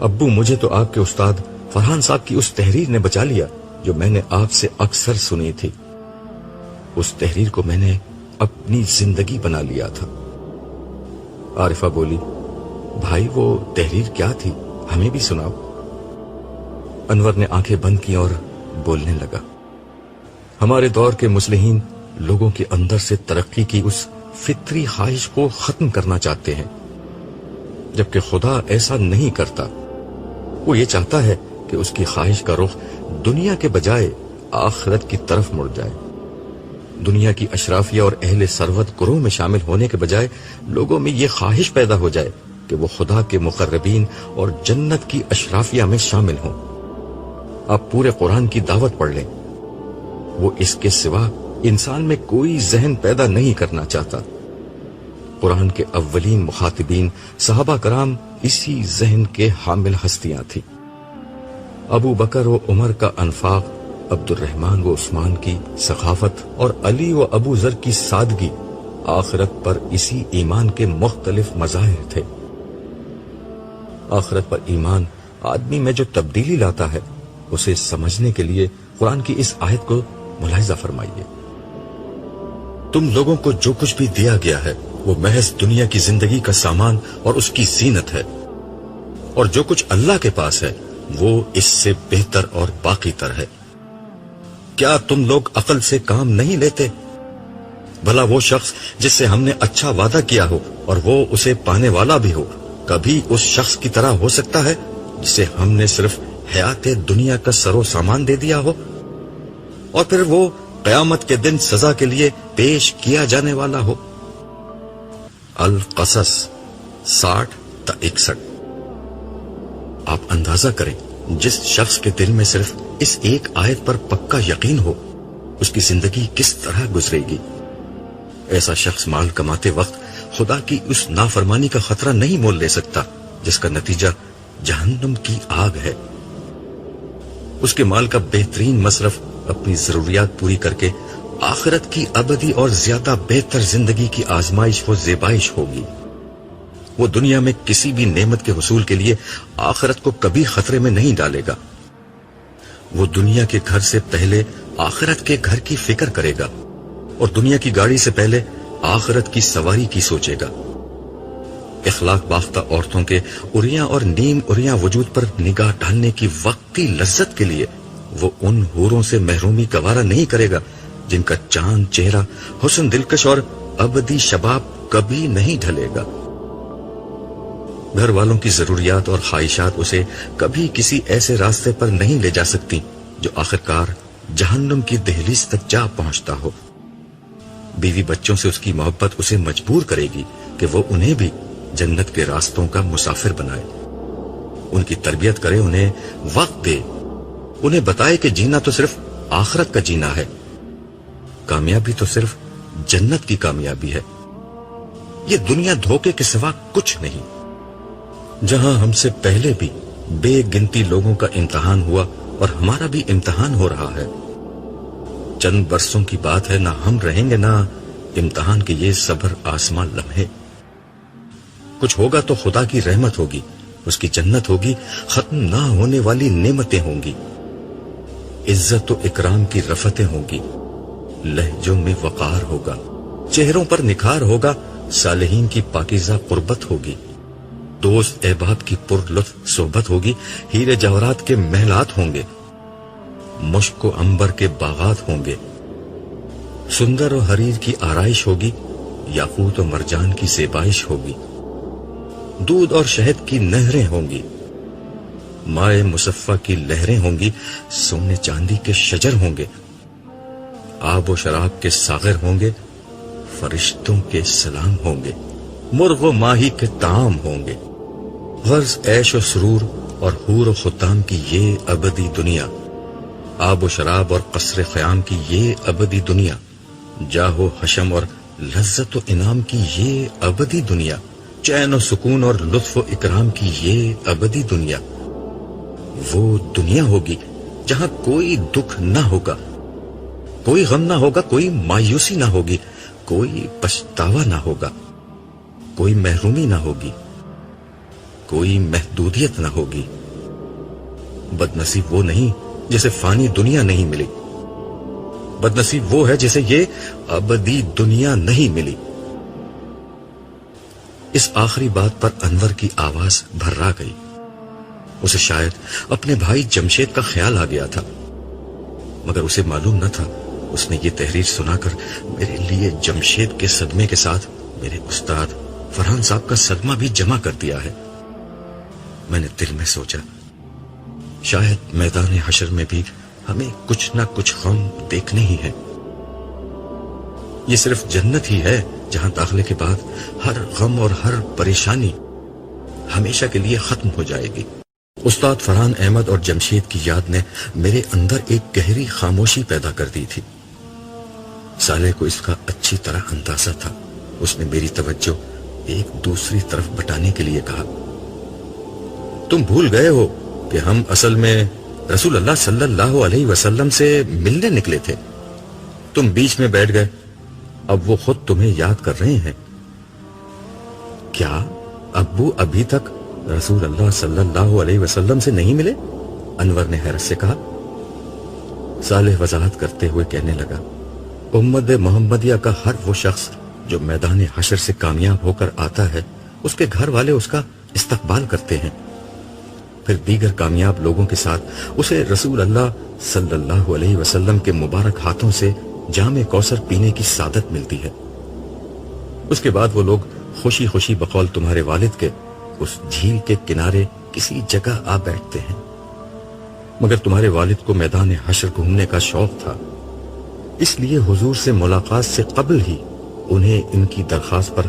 ابو مجھے تو آپ کے استاد فرحان صاحب کی اس تحریر نے بچا لیا جو میں نے آپ سے اکثر سنی تھی، اس تحریر کو میں نے اپنی زندگی بنا لیا تھا۔ عارفہ بولی، بھائی وہ تحریر کیا تھی، ہمیں بھی سناؤ۔ انور نے آنکھیں بند کی اور بولنے لگا، ہمارے دور کے مصلحین لوگوں کے اندر سے ترقی کی اس فطری خواہش کو ختم کرنا چاہتے ہیں، جبکہ خدا ایسا نہیں کرتا۔ وہ یہ چاہتا ہے کہ اس کی خواہش کا رخ دنیا کے بجائے آخرت کی طرف مڑ جائے۔ دنیا کی اشرافیہ اور اہل ثروت گروہ میں شامل ہونے کے بجائے لوگوں میں یہ خواہش پیدا ہو جائے کہ وہ خدا کے مقربین اور جنت کی اشرافیہ میں شامل ہوں۔ آپ پورے قرآن کی دعوت پڑھ لیں، وہ اس کے سوا انسان میں کوئی ذہن پیدا نہیں کرنا چاہتا۔ قرآن کے اولین مخاطبین صحابہ کرام اسی ذہن کے حامل ہستیاں تھیں۔ ابو بکر و عمر کا انفاق، عبد الرحمن و عثمان کی سخاوت اور علی و ابو ذر کی سادگی آخرت پر اسی ایمان کے مختلف مظاہر تھے۔ آخرت پر ایمان آدمی میں جو تبدیلی لاتا ہے، اسے سمجھنے کے لیے قرآن کی اس آیت کو ملاحظہ فرمائیے۔ تم لوگوں کو جو کچھ بھی دیا گیا ہے وہ محض دنیا کی زندگی کا سامان اور اس کی زینت ہے، اور جو کچھ اللہ کے پاس ہے وہ اس سے بہتر اور باقی تر ہے۔ کیا تم لوگ عقل سے کام نہیں لیتے؟ بھلا وہ شخص جس سے ہم نے اچھا وعدہ کیا ہو اور وہ اسے پانے والا بھی ہو، کبھی اس شخص کی طرح ہو سکتا ہے جسے ہم نے صرف حیات دنیا کا سر و سامان دے دیا ہو، اور پھر وہ قیامت کے دن سزا کے لیے پیش کیا جانے والا ہو؟ القصص 60 تا 61۔ آپ اندازہ کریں، جس شخص کے دل میں صرف اس ایک آیت پر پکا یقین ہو، اس کی زندگی کس طرح گزرے گی۔ ایسا شخص مال کماتے وقت خدا کی اس نافرمانی کا خطرہ نہیں مول لے سکتا جس کا نتیجہ جہنم کی آگ ہے۔ اس کے مال کا بہترین مصرف اپنی ضروریات پوری کر کے آخرت کی ابدی اور زیادہ بہتر زندگی کی آزمائش و زیبائش ہوگی۔ وہ دنیا میں کسی بھی نعمت کے حصول کے لیے آخرت کو کبھی خطرے میں نہیں ڈالے گا۔ وہ دنیا کے گھر سے پہلے آخرت کے گھر کی فکر کرے گا، اور دنیا کی گاڑی سے پہلے آخرت کی سواری کی سوچے گا۔ اخلاق باختہ عورتوں کے اریاں اور نیم اریاں وجود پر نگاہ ڈالنے کی وقتی لذت کے لیے وہ ان حوروں سے محرومی گوارا نہیں کرے گا جن کا چاند چہرہ، حسن دلکش اور ابدی شباب کبھی نہیں ڈھلے گا۔ گھر والوں کی ضروریات اور خواہشات اسے کبھی کسی ایسے راستے پر نہیں لے جا سکتی جو آخرکار جہنم کی دہلیز تک جا پہنچتا ہو۔ بیوی بچوں سے اس کی محبت اسے مجبور کرے گی کہ وہ انہیں بھی جنت کے راستوں کا مسافر بنائے، ان کی تربیت کرے، انہیں وقت دے، انہیں بتائے کہ جینا تو صرف آخرت کا جینا ہے، کامیابی تو صرف جنت کی کامیابی ہے، یہ دنیا دھوکے کے سوا کچھ نہیں۔ جہاں ہم سے پہلے بھی بے گنتی لوگوں کا امتحان ہوا اور ہمارا بھی امتحان ہو رہا ہے۔ چند برسوں کی بات ہے، نہ ہم رہیں گے نہ امتحان کے یہ صبر آسمان لمحے۔ کچھ ہوگا تو خدا کی رحمت ہوگی، اس کی جنت ہوگی، ختم نہ ہونے والی نعمتیں ہوں گی، عزت و اکرام کی رفتیں ہوں گی، لہجوں میں وقار ہوگا، چہروں پر نکھار ہوگا، صالحین کی پاکیزہ قربت ہوگی، دوست احباب کی پر لطف صحبت ہوگی، ہیرے جواہرات کے محلات ہوں گے، مشک و عنبر کے باغات ہوں گے، سندر و حریر کی آرائش ہوگی، یاقوت و مرجان کی زیبائش ہوگی، دودھ اور شہد کی نہریں ہوں گی، مائے مصفہ کی لہریں ہوں گی، سونے چاندی کے شجر ہوں گے، آب و شراب کے ساغر ہوں گے، فرشتوں کے سلام ہوں گے، مرغ و ماہی کے طعام ہوں گے، غرض عیش و سرور اور حور و ختام کی یہ ابدی دنیا، آب و شراب اور قصر خیام کی یہ ابدی دنیا، جاہ و حشم اور لذت و انعام کی یہ ابدی دنیا، چین و سکون اور لطف و اکرام کی یہ ابدی دنیا، وہ دنیا ہوگی جہاں کوئی دکھ نہ ہوگا، کوئی غم نہ ہوگا، کوئی مایوسی نہ ہوگی، کوئی پچھتاوا نہ ہوگا، کوئی محرومی نہ ہوگی، کوئی محدودیت نہ ہوگی۔ بد نصیب وہ نہیں جسے فانی دنیا نہیں ملی، بدنصیب وہ ہے جسے یہ ابدی دنیا نہیں ملی۔ اس آخری بات پر انور کی آواز بھرا گئی۔ اسے شاید اپنے بھائی جمشید کا خیال آ گیا تھا، مگر اسے معلوم نہ تھا اس نے یہ تحریر سنا کر میرے لیے جمشید کے صدمے کے ساتھ میرے استاد فرحان صاحب کا صدمہ بھی جمع کر دیا ہے۔ میں نے دل میں سوچا، شاید میدان حشر میں بھی ہمیں کچھ نہ کچھ غم دیکھنے ہی ہیں۔ یہ صرف جنت ہی ہے جہاں داخلے کے بعد ہر غم اور ہر پریشانی ہمیشہ کے لیے ختم ہو جائے گی۔ استاد فرحان احمد اور جمشید کی یاد نے میرے اندر ایک گہری خاموشی پیدا کر دی تھی۔ صالح کو اس کا اچھی طرح اندازہ تھا۔ اس نے میری توجہ ایک دوسری طرف بٹانے کے لیے کہا، تم بھول گئے ہو کہ ہم اصل میں رسول اللہ صلی اللہ علیہ وسلم سے ملنے نکلے تھے۔ تم بیچ میں بیٹھ گئے، اب وہ خود تمہیں یاد کر رہے ہیں۔ کیا ابو ابھی تک رسول اللہ صلی اللہ علیہ وسلم سے نہیں ملے؟ انور نے حیرت سے کہا۔ صالح وضاحت کرتے ہوئے کہنے لگا، امت محمدیہ کا ہر وہ شخص جو میدان حشر سے کامیاب ہو کر آتا ہے، اس کے گھر والے اس کا استقبال کرتے ہیں، پھر دیگر کامیاب لوگوں کے ساتھ اسے رسول اللہ صلی اللہ علیہ وسلم کے مبارک ہاتھوں سے جام کوثر پینے کی سعادت ملتی ہے۔ اس کے بعد وہ لوگ خوشی خوشی بقول تمہارے والد کے اس جھیل کے کنارے کسی جگہ آ بیٹھتے ہیں، مگر تمہارے والد کو میدان حشر گھومنے کا شوق تھا، اس لیے حضور سے ملاقات سے قبل ہی انہیں ان کی درخواست پر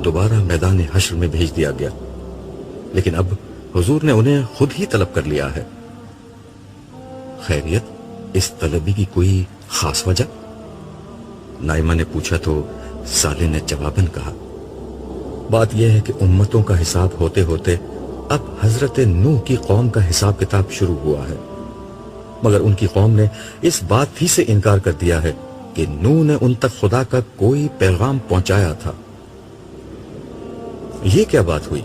دوبارہ میدان حشر میں بھیج دیا گیا، لیکن اب حضور نے انہیں خود ہی طلب کر لیا ہے۔ خیریت، اس طلبی کی کوئی خاص وجہ؟ نائمہ نے پوچھا تو صالح نے جواباً کہا، بات یہ ہے کہ امتوں کا حساب ہوتے ہوتے اب حضرت نوح کی قوم کا حساب کتاب شروع ہوا ہے، مگر ان کی قوم نے اس بات ہی سے انکار کر دیا ہے کہ نوح نے ان تک خدا کا کوئی پیغام پہنچایا تھا۔ یہ کیا بات ہوئی؟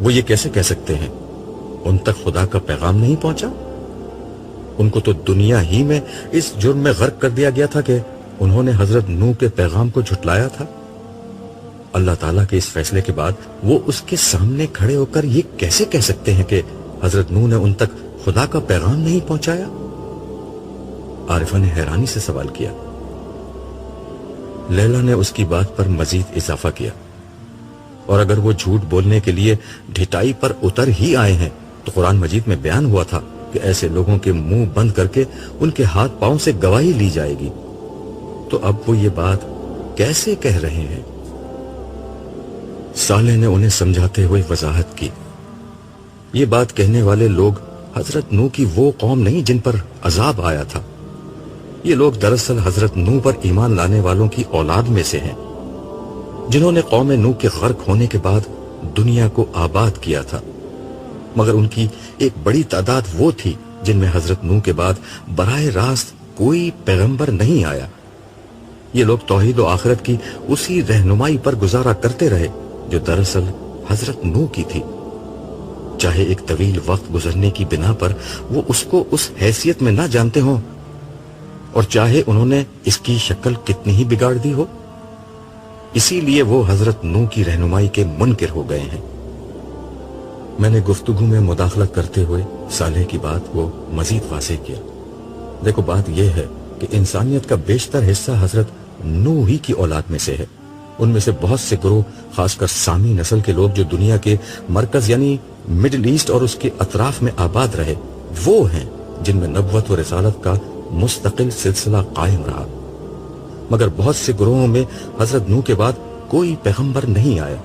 وہ یہ کیسے کہہ سکتے ہیں ان تک خدا کا پیغام نہیں پہنچا؟ ان کو تو دنیا ہی میں اس جرم میں غرق کر دیا گیا تھا کہ انہوں نے حضرت نوح کے پیغام کو جھٹلایا تھا۔ اللہ تعالیٰ کے اس فیصلے کے بعد وہ اس کے سامنے کھڑے ہو کر یہ کیسے کہہ سکتے ہیں کہ حضرت نوح نے ان تک خدا کا پیغام نہیں پہنچایا؟ عارفہ نے حیرانی سے سوال کیا۔ لیلا نے اس کی بات پر مزید اضافہ کیا، اور اگر وہ جھوٹ بولنے کے لیے ڈھٹائی پر اتر ہی آئے ہیں تو قرآن مجید میں بیان ہوا تھا کہ ایسے لوگوں کے منہ بند کر کے ان کے ہاتھ پاؤں سے گواہی لی جائے گی، تو اب وہ یہ بات کیسے کہہ رہے ہیں؟ صالح نے انہیں سمجھاتے ہوئے وضاحت کی، یہ بات کہنے والے لوگ حضرت نوح کی وہ قوم نہیں جن پر عذاب آیا تھا، یہ لوگ دراصل حضرت نوح پر ایمان لانے والوں کی اولاد میں سے ہیں، جنہوں نے قوم نوح کے غرق ہونے کے بعد دنیا کو آباد کیا تھا، مگر ان کی ایک بڑی تعداد وہ تھی جن میں حضرت نوح کے بعد براہ راست کوئی پیغمبر نہیں آیا۔ یہ لوگ توحید و آخرت کی اسی رہنمائی پر گزارا کرتے رہے جو دراصل حضرت نوح کی تھی، چاہے ایک طویل وقت گزرنے کی بنا پر وہ اس کو اس حیثیت میں نہ جانتے ہوں، اور چاہے انہوں نے اس کی شکل کتنی ہی بگاڑ دی ہو، اسی لیے وہ حضرت نوح کی رہنمائی کے منکر ہو گئے ہیں۔ میں نے گفتگو میں مداخلت کرتے ہوئے صالح کی بات کو مزید واضح کیا۔ دیکھو، بات یہ ہے کہ انسانیت کا بیشتر حصہ حضرت نوح ہی کی اولاد میں سے ہے۔ ان میں سے بہت سے گروہ، خاص کر سامی نسل کے لوگ جو دنیا کے مرکز یعنی مڈل ایسٹ اور اس کے اطراف میں آباد رہے، وہ ہیں جن میں نبوت و رسالت کا مستقل سلسلہ قائم رہا، مگر بہت سے گروہوں میں حضرت نوح کے بعد کوئی پیغمبر نہیں آیا۔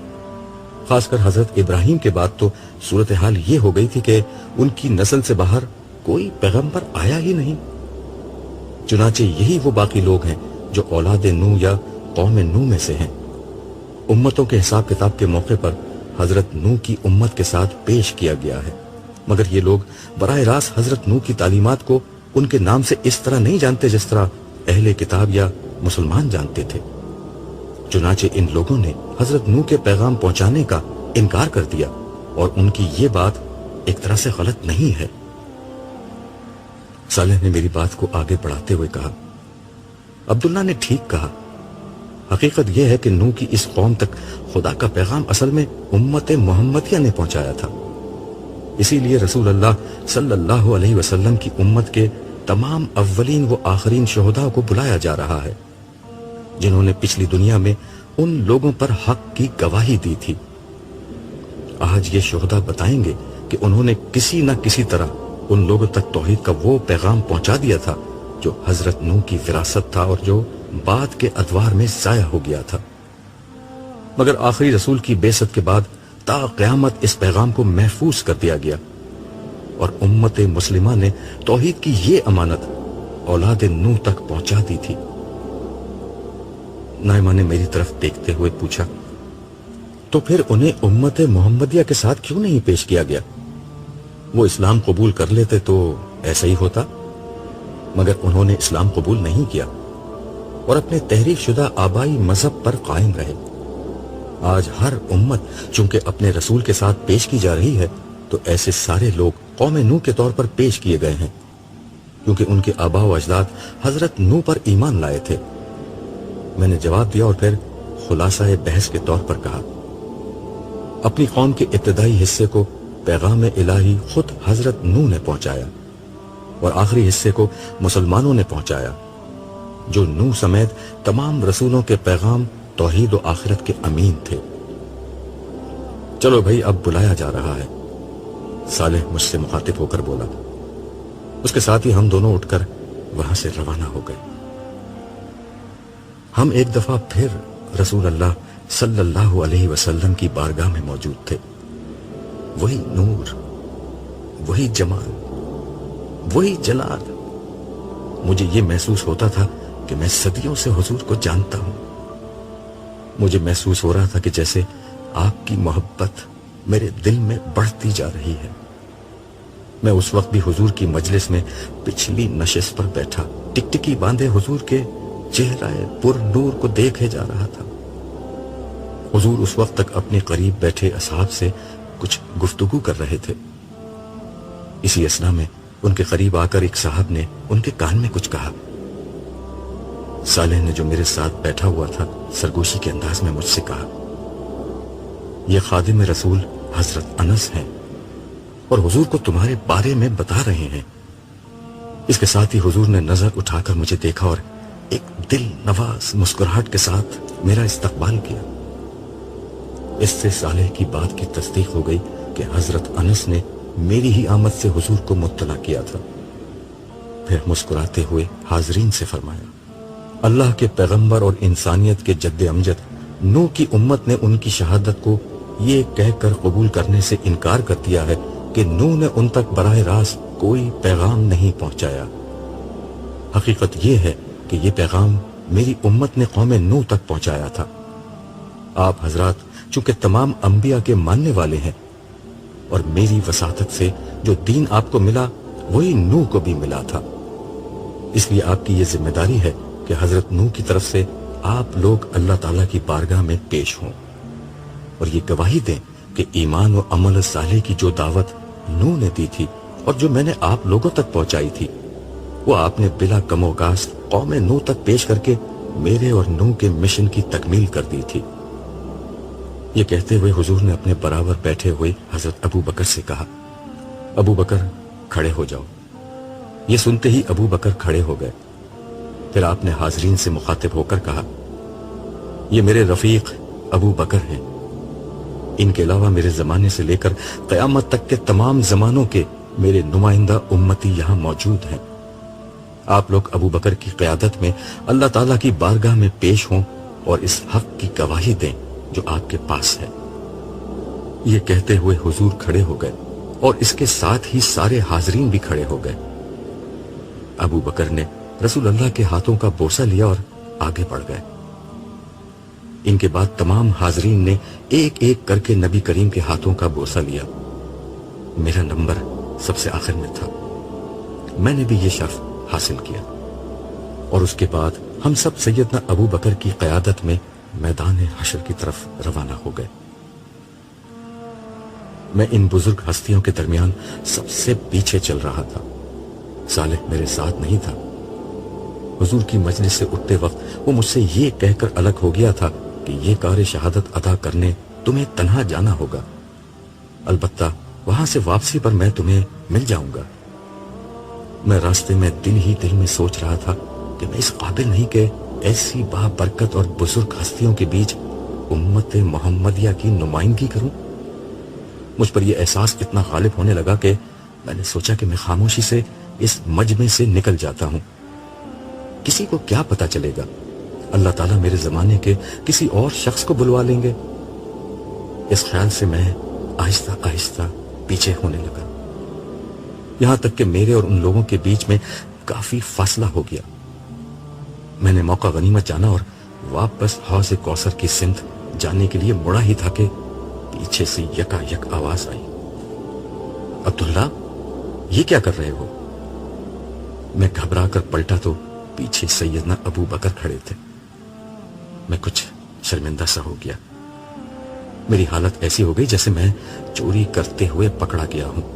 خاص کر حضرت ابراہیم کے بعد تو صورتحال یہ ہو گئی تھی کہ ان کی نسل سے باہر کوئی پیغمبر آیا ہی نہیں۔ چنانچہ یہی وہ باقی لوگ ہیں جو اولاد نوح یا قوم نوح میں سے ہیں۔ امتوں کے حساب کتاب کے موقع پر حضرت نوح کی امت کے ساتھ پیش کیا گیا ہے، مگر یہ لوگ براہ راست حضرت نوح کی تعلیمات کو ان کے نام سے اس طرح نہیں جانتے جس طرح اہل کتاب یا مسلمان جانتے تھے۔ چنانچہ ان لوگوں نے حضرت نوح کے پیغام پہنچانے کا انکار کر دیا، اور ان کی یہ بات ایک طرح سے غلط نہیں ہے۔ صالح نے میری بات کو آگے بڑھاتے ہوئے کہا، عبداللہ نے ٹھیک کہا، حقیقت یہ ہے کہ نوح کی اس قوم تک خدا کا پیغام اصل میں امت محمدیہ نے پہنچایا تھا۔ اسی لیے رسول اللہ صلی اللہ علیہ وسلم کی امت کے تمام اولین و آخرین شہداء کو بلایا جا رہا ہے جنہوں نے پچھلی دنیا میں ان لوگوں پر حق کی گواہی دی تھی۔ آج یہ شہداء بتائیں گے کہ انہوں نے کسی نہ کسی طرح ان لوگوں تک توحید کا وہ پیغام پہنچا دیا تھا جو حضرت نوح کی وراثت تھا اور جو بعد کے ادوار میں ضائع ہو گیا تھا، مگر آخری رسول کی بعثت کے بعد تا قیامت اس پیغام کو محفوظ کر دیا گیا، اور امت مسلمہ نے توحید کی یہ امانت اولاد نوح تک پہنچا دی تھی۔ نائمہ نے میری طرف دیکھتے ہوئے پوچھا، تو پھر انہیں امت محمدیہ کے ساتھ کیوں نہیں پیش کیا گیا؟ وہ اسلام قبول کر لیتے تو ایسا ہی ہوتا، مگر انہوں نے اسلام قبول نہیں کیا اور اپنے تحریف شدہ آبائی مذہب پر قائم رہے۔ آج ہر امت چونکہ اپنے رسول کے ساتھ پیش کی جا رہی ہے تو ایسے سارے لوگ قوم نوح کے طور پر پیش کیے گئے ہیں، کیونکہ ان کے آباء و اجداد حضرت نوح پر ایمان لائے تھے۔ میں نے جواب دیا اور پھر خلاصہ بحث کے طور پر کہا، اپنی قوم کے ابتدائی حصے کو پیغام الہی خود حضرت نوح نے پہنچایا اور آخری حصے کو مسلمانوں نے پہنچایا، جو نوح سمیت تمام رسولوں کے پیغام توحید و آخرت کے امین تھے۔ چلو بھائی، اب بلایا جا رہا ہے، صالح مجھ سے مخاطب ہو کر بولا۔ اس کے ساتھ ہی ہم دونوں اٹھ کر وہاں سے روانہ ہو گئے۔ ہم ایک دفعہ پھر رسول اللہ صلی اللہ علیہ وسلم کی بارگاہ میں موجود تھے۔ وہی نور، وہی جمال، وہی جلال۔ مجھے یہ محسوس ہوتا تھا کہ میں صدیوں سے حضور کو جانتا ہوں۔ مجھے محسوس ہو رہا تھا کہ جیسے آپ کی محبت میرے دل میں بڑھتی جا رہی ہے۔ میں اس وقت بھی حضور کی مجلس میں پچھلی نشست پر بیٹھا ٹکٹکی باندھے حضور کے چہرہ پر نور کو دیکھے جا رہا تھا۔ حضور اس وقت تک اپنے قریب بیٹھے اصحاب سے کچھ گفتگو کر رہے تھے۔ اسی اثنا میں ان کے قریب آ کر ایک صاحب نے ان کے کان میں کچھ کہا۔ صالح نے جو میرے ساتھ بیٹھا ہوا تھا سرگوشی کے انداز میں مجھ سے کہا، یہ خادم رسول حضرت انس ہیں اور حضور کو تمہارے بارے میں بتا رہے ہیں۔ اس کے ساتھ ہی حضور نے نظر اٹھا کر مجھے دیکھا اور ایک دل نواز مسکراہٹ کے ساتھ میرا استقبال کیا۔ اس سے صالح کی بات کی تصدیق ہو گئی کہ حضرت انس نے میری ہی آمد سے حضور کو مطلع کیا تھا۔ پھر مسکراتے ہوئے حاضرین سے فرمایا، اللہ کے پیغمبر اور انسانیت کے جد امجد نوح کی امت نے ان کی شہادت کو یہ کہہ کر قبول کرنے سے انکار کر دیا ہے کہ نوح نے ان تک براہ راست کوئی پیغام نہیں پہنچایا۔ حقیقت یہ ہے کہ یہ پیغام میری امت نے قوم نوح تک پہنچایا تھا۔ آپ حضرات چونکہ تمام انبیاء کے ماننے والے ہیں اور میری وساطت سے جو دین آپ کو ملا وہی نوح کو بھی ملا تھا، اس لیے آپ کی یہ ذمہ داری ہے کہ حضرت نوح کی طرف سے آپ لوگ اللہ تعالیٰ کی بارگاہ میں پیش ہوں اور یہ گواہی دیں کہ ایمان و عمل صالح کی جو دعوت نوح نے دی تھی اور جو میں نے آپ لوگوں تک پہنچائی تھی وہ آپ نے بلا کم و کاست قوم نوح تک پیش کر کے میرے اور نوح کے مشن کی تکمیل کر دی تھی۔ یہ کہتے ہوئے حضور نے اپنے برابر بیٹھے ہوئے حضرت ابو بکر سے کہا، ابو بکر کھڑے ہو جاؤ۔ یہ سنتے ہی ابو بکر کھڑے ہو گئے۔ پھر آپ نے حاضرین سے مخاطب ہو کر کہا، یہ میرے رفیق ابو بکر ہیں، ان کے علاوہ میرے زمانے سے لے کر قیامت تک کے تمام زمانوں کے میرے نمائندہ امتی یہاں موجود ہیں۔ آپ لوگ ابو بکر کی قیادت میں اللہ تعالیٰ کی بارگاہ میں پیش ہوں اور اس حق کی گواہی دیں جو آپ کے پاس ہے۔ یہ کہتے ہوئے حضور کھڑے ہو گئے اور اس کے ساتھ ہی سارے حاضرین بھی کھڑے ہو گئے۔ ابو بکر نے رسول اللہ کے ہاتھوں کا بوسہ لیا اور آگے بڑھ گئے۔ ان کے بعد تمام حاضرین نے ایک ایک کر کے نبی کریم کے ہاتھوں کا بوسہ لیا۔ میرا نمبر سب سے آخر میں تھا، میں نے بھی یہ شرف حاصل کیا، اور اس کے بعد ہم سب سیدنا ابو بکر کی قیادت میں میدان حشر کی طرف روانہ ہو گئے۔ میں ان بزرگ ہستیوں کے درمیان سب سے پیچھے چل رہا تھا۔ صالح میرے ساتھ نہیں تھا۔ حضور کی مجلس سے اٹھتے وقت وہ مجھ سے یہ کہہ کر الگ ہو گیا تھا کہ یہ کار شہادت ادا کرنے تمہیں تنہا جانا ہوگا، البتہ وہاں سے واپسی پر میں تمہیں مل جاؤں گا۔ میں راستے میں دل ہی دل میں سوچ رہا تھا کہ میں اس قابل نہیں کہ ایسی بابرکت اور بزرگ ہستیوں کے بیچ امت محمدیہ کی نمائندگی کروں۔ مجھ پر یہ احساس اتنا غالب ہونے لگا کہ میں نے سوچا کہ میں خاموشی سے اس مجمع سے نکل جاتا ہوں۔ کسی کو کیا پتا چلے گا، اللہ تعالیٰ میرے زمانے کے کسی اور شخص کو بلوا لیں گے۔ اس خیال سے میں آہستہ آہستہ پیچھے ہونے لگا، یہاں تک کہ میرے اور ان لوگوں کے بیچ میں کافی فاصلہ ہو گیا۔ میں نے موقع غنیمت جانا اور واپس حوض کوثر کی سمت جانے کے لیے مڑا ہی تھا کہ پیچھے سے یکا یک آواز آئی، عبداللہ یہ کیا کر رہے ہو؟ میں گھبرا کر پلٹا تو پیچھے سیدنا ابو بکر کھڑے تھے۔ میں کچھ شرمندہ سا ہو گیا، میری حالت ایسی ہو گئی جیسے میں چوری کرتے ہوئے پکڑا گیا ہوں۔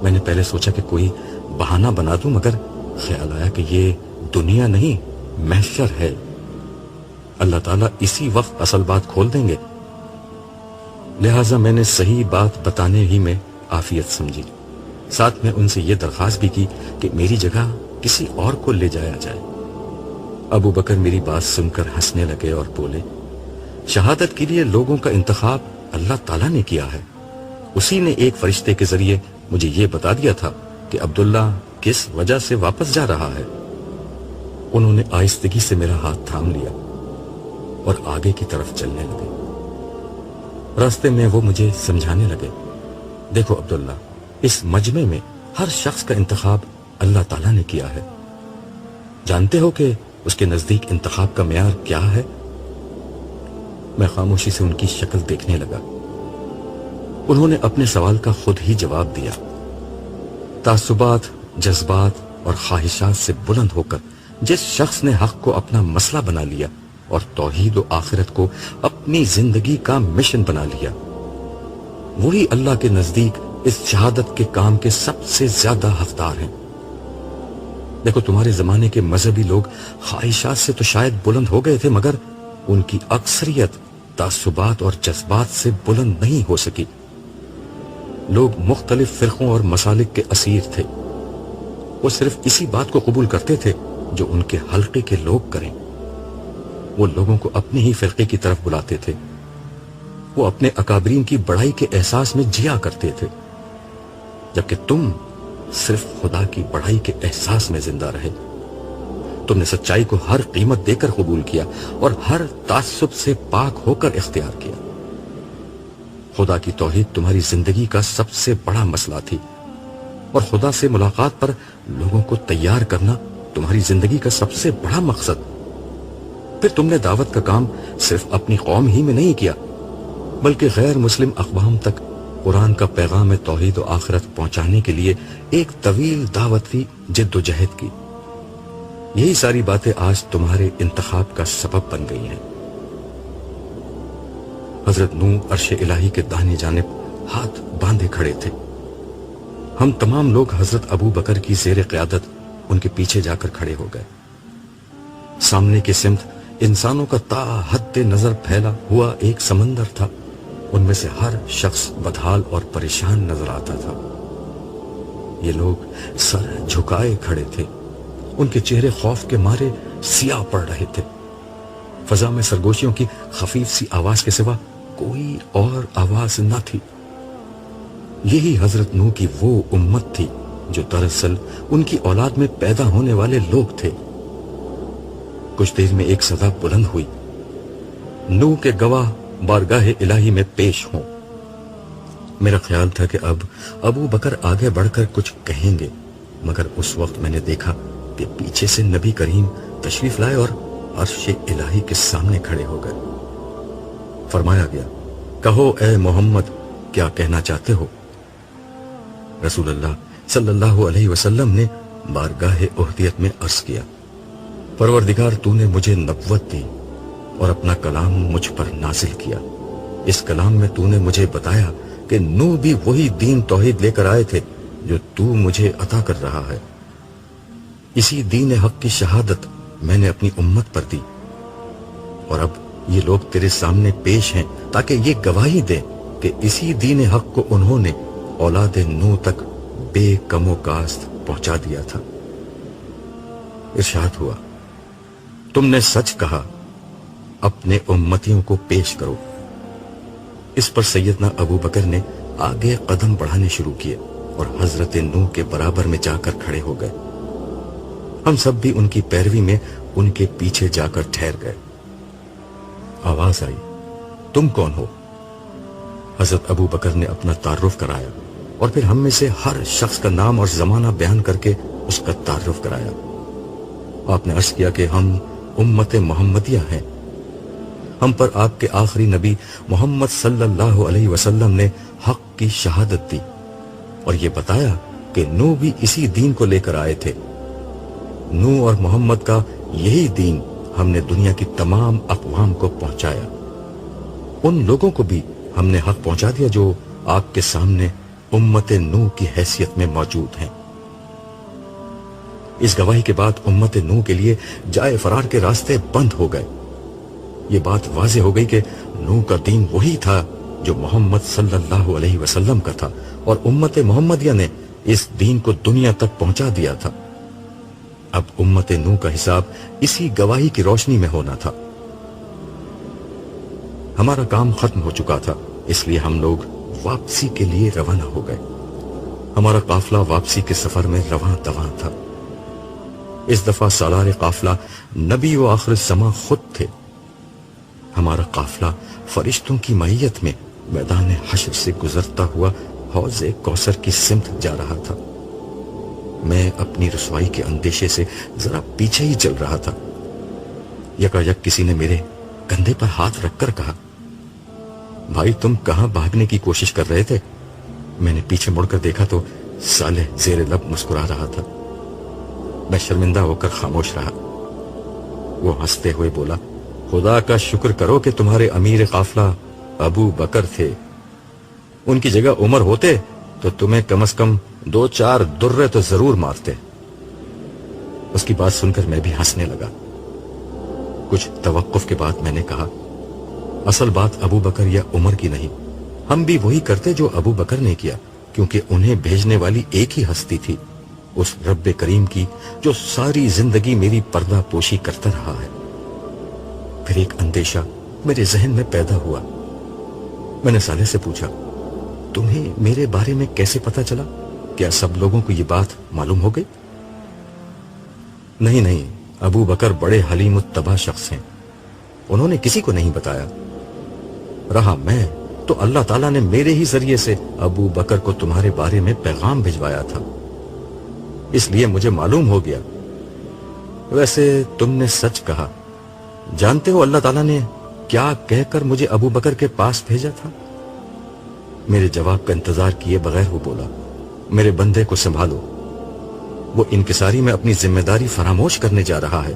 میں نے پہلے سوچا کہ کوئی بہانہ بنا دوں، مگر خیال آیا کہ یہ دنیا نہیں محشر ہے، اللہ تعالیٰ اسی وقت اصل بات کھول دیں گے۔ لہٰذا میں نے صحیح بات بتانے ہی میں عافیت سمجھی، ساتھ میں ان سے یہ درخواست بھی کی کہ میری جگہ کسی اور کو لے جایا جائے۔ ابو بکر میری بات سن کر ہنسنے لگے اور بولے، شہادت کے لیے لوگوں کا انتخاب اللہ تعالیٰ نے کیا ہے، اسی نے ایک فرشتے کے ذریعے مجھے یہ بتا دیا تھا کہ عبداللہ کس وجہ سے واپس جا رہا ہے۔ انہوں نے آہستگی سے میرا ہاتھ تھام لیا اور آگے کی طرف چلنے لگے۔ راستے میں وہ مجھے سمجھانے لگے، دیکھو عبداللہ، اس مجمع میں ہر شخص کا انتخاب اللہ تعالیٰ نے کیا ہے، جانتے ہو کہ اس کے نزدیک انتخاب کا معیار کیا ہے؟ میں خاموشی سے ان کی شکل دیکھنے لگا۔ انہوں نے اپنے سوال کا خود ہی جواب دیا، تعصبات، جذبات اور خواہشات سے بلند ہو کر جس شخص نے حق کو اپنا مسئلہ بنا لیا اور توحید و آخرت کو اپنی زندگی کا مشن بنا لیا، وہی اللہ کے نزدیک اس شہادت کے کام کے سب سے زیادہ حقدار ہیں۔ دیکھو، تمہارے زمانے کے مذہبی لوگ خواہشات سے تو شاید بلند ہو گئے تھے، مگر ان کی اکثریت تعصبات اور جذبات سے بلند نہیں ہو سکی۔ لوگ مختلف فرقوں اور مسالک کے اسیر تھے، وہ صرف اسی بات کو قبول کرتے تھے جو ان کے حلقے کے لوگ کریں۔ وہ لوگوں کو اپنے ہی فرقے کی طرف بلاتے تھے، وہ اپنے اکابرین کی بڑائی کے احساس میں جیا کرتے تھے، جبکہ تم صرف خدا کی بڑائی کے احساس میں زندہ رہے۔ تم نے سچائی کو ہر قیمت دے کر قبول کیا اور ہر تعصب سے پاک ہو کر اختیار کیا۔ خدا کی توحید تمہاری زندگی کا سب سے بڑا مسئلہ تھی، اور خدا سے ملاقات پر لوگوں کو تیار کرنا تمہاری زندگی کا سب سے بڑا مقصد۔ پھر تم نے دعوت کا کام صرف اپنی قوم ہی میں نہیں کیا، بلکہ غیر مسلم اقوام تک قرآن کا پیغام توحید و آخرت پہنچانے کے لیے ایک طویل دعوتی جد و جہد کی۔ یہی ساری باتیں آج تمہارے انتخاب کا سبب بن گئی ہیں۔ حضرت نوح عرش الہی کے داہنی جانب ہاتھ باندھے کھڑے تھے۔ ہم تمام لوگ حضرت ابو بکر کی زیر قیادت ان کے پیچھے جا کر کھڑے ہو گئے۔ سامنے کی سمت انسانوں کا تا حد نظر پھیلا ہوا ایک سمندر تھا، ان میں سے ہر شخص بدحال اور پریشان نظر آتا تھا۔ یہ لوگ سر جھکائے کھڑے تھے، ان کے چہرے خوف کے مارے سیاہ پڑ رہے تھے۔ فضا میں سرگوشیوں کی خفیف سی آواز کے سوا کوئی اور آواز نہ تھی۔ یہی حضرت نوح کی وہ امت تھی جو دراصل ان کی اولاد میں پیدا ہونے والے لوگ تھے۔ کچھ دیر میں ایک صدا بلند ہوئی، نوح کے گواہ بارگاہ الہی میں پیش ہوں۔ میرا خیال تھا کہ اب ابو بکر آگے بڑھ کر کچھ کہیں گے، مگر اس وقت میں نے دیکھا کہ پیچھے سے نبی کریم تشریف لائے اور عرش الہی کے سامنے کھڑے ہو گئے۔ فرمایا گیا، کہو اے محمد، کیا کہنا چاہتے ہو؟ رسول اللہ صلی اللہ علیہ وسلم نے بارگاہ احدیت میں عرض کیا، پروردگار تو نے مجھے نبوت دی اور اپنا کلام مجھ پر نازل کیا۔ اس کلام میں تو نے مجھے بتایا کہ نوح بھی وہی دین توحید لے کر آئے تھے جو تو مجھے عطا کر رہا ہے، اسی دین حق کی شہادت میں نے اپنی امت پر دی، اور اب یہ لوگ تیرے سامنے پیش ہیں تاکہ یہ گواہی دیں کہ اسی دین حق کو انہوں نے اولاد نوح تک بے کم و کاست پہنچا دیا تھا۔ ارشاد ہوا، تم نے سچ کہا، اپنے امتیوں کو پیش کرو۔ اس پر سیدنا ابو بکر نے آگے قدم بڑھانے شروع کیے اور حضرت نوح کے برابر میں جا کر کھڑے ہو گئے۔ ہم سب بھی ان کی پیروی میں ان کے پیچھے جا کر ٹھہر گئے۔ آواز آئی، تم کون ہو؟ حضرت ابو بکر نے اپنا تعارف کرایا اور پھر ہم میں سے ہر شخص کا نام اور زمانہ بیان کر کے اس کا تعارف کرایا۔ آپ نے عرض کیا کہ ہم امت محمدیہ ہیں، ہم پر آپ کے آخری نبی محمد صلی اللہ علیہ وسلم نے حق کی شہادت دی اور یہ بتایا کہ نوح بھی اسی دین کو لے کر آئے تھے۔ نوح اور محمد کا یہی دین ہم نے دنیا کی تمام اقوام کو پہنچایا۔ ان لوگوں کو بھی ہم نے حق پہنچا دیا جو آپ کے سامنے امت نوح کی حیثیت میں موجود ہیں۔ اس گواہی کے بعد امت نوح کے لیے جائے فرار کے راستے بند ہو گئے۔ یہ بات واضح ہو گئی کہ نوح کا دین وہی تھا جو محمد صلی اللہ علیہ وسلم کا تھا، اور امت محمدیہ نے اس دین کو دنیا تک پہنچا دیا تھا۔ اب امت نوح کا حساب اسی گواہی کی روشنی میں ہونا تھا۔ ہمارا کام ختم ہو چکا تھا، اس لیے ہم لوگ واپسی کے لیے روانہ ہو گئے۔ ہمارا قافلہ واپسی کے سفر میں رواں دواں تھا۔ اس دفعہ سالار قافلہ نبی و آخر الزماں خود تھے۔ ہمارا قافلہ فرشتوں کی معیت میں میدان حشر سے گزرتا ہوا حوض کوثر کی سمت جا رہا تھا۔ میں اپنی رسوائی کے اندیشے سے ذرا پیچھے ہی چل رہا تھا۔ یکایک کسی نے میرے کندھے پر ہاتھ رکھ کر کہا، بھائی تم کہاں بھاگنے کی کوشش کر رہے تھے؟ میں نے پیچھے مڑ کر دیکھا تو صالح زیر لب مسکرا رہا تھا۔ میں شرمندہ ہو کر خاموش رہا۔ وہ ہنستے ہوئے بولا، خدا کا شکر کرو کہ تمہارے امیر قافلہ ابو بکر تھے، ان کی جگہ عمر ہوتے تو تمہیں کم از کم 2-4 درے تو ضرور مارتے۔ اس کی بات سن کر میں بھی ہنسنے لگا۔ کچھ توقف کے بعد میں نے کہا، اصل بات ابو بکر یا عمر کی نہیں، ہم بھی وہی کرتے جو ابو بکر نے کیا، کیونکہ انہیں بھیجنے والی ایک ہی ہستی تھی، اس رب کریم کی جو ساری زندگی میری پردہ پوشی کرتا رہا ہے۔ پھر ایک اندیشہ میرے ذہن میں پیدا ہوا۔ میں نے صالح سے پوچھا، تمہیں میرے بارے میں کیسے پتا چلا؟ کیا سب لوگوں کو یہ بات معلوم ہو گئی؟ نہیں، ابو بکر بڑے حلیم الطبع شخص ہیں، انہوں نے کسی کو نہیں بتایا۔ رہا میں تو اللہ تعالیٰ نے میرے ہی ذریعے سے ابو بکر کو تمہارے بارے میں پیغام بھجوایا تھا، اس لیے مجھے معلوم ہو گیا۔ ویسے تم نے سچ کہا، جانتے ہو اللہ تعالیٰ نے کیا کہہ کر مجھے ابو بکر کے پاس بھیجا تھا؟ میرے جواب کا انتظار کیے بغیر وہ بولا، میرے بندے کو سنبھالو، وہ انکساری میں اپنی ذمہ داری فراموش کرنے جا رہا ہے۔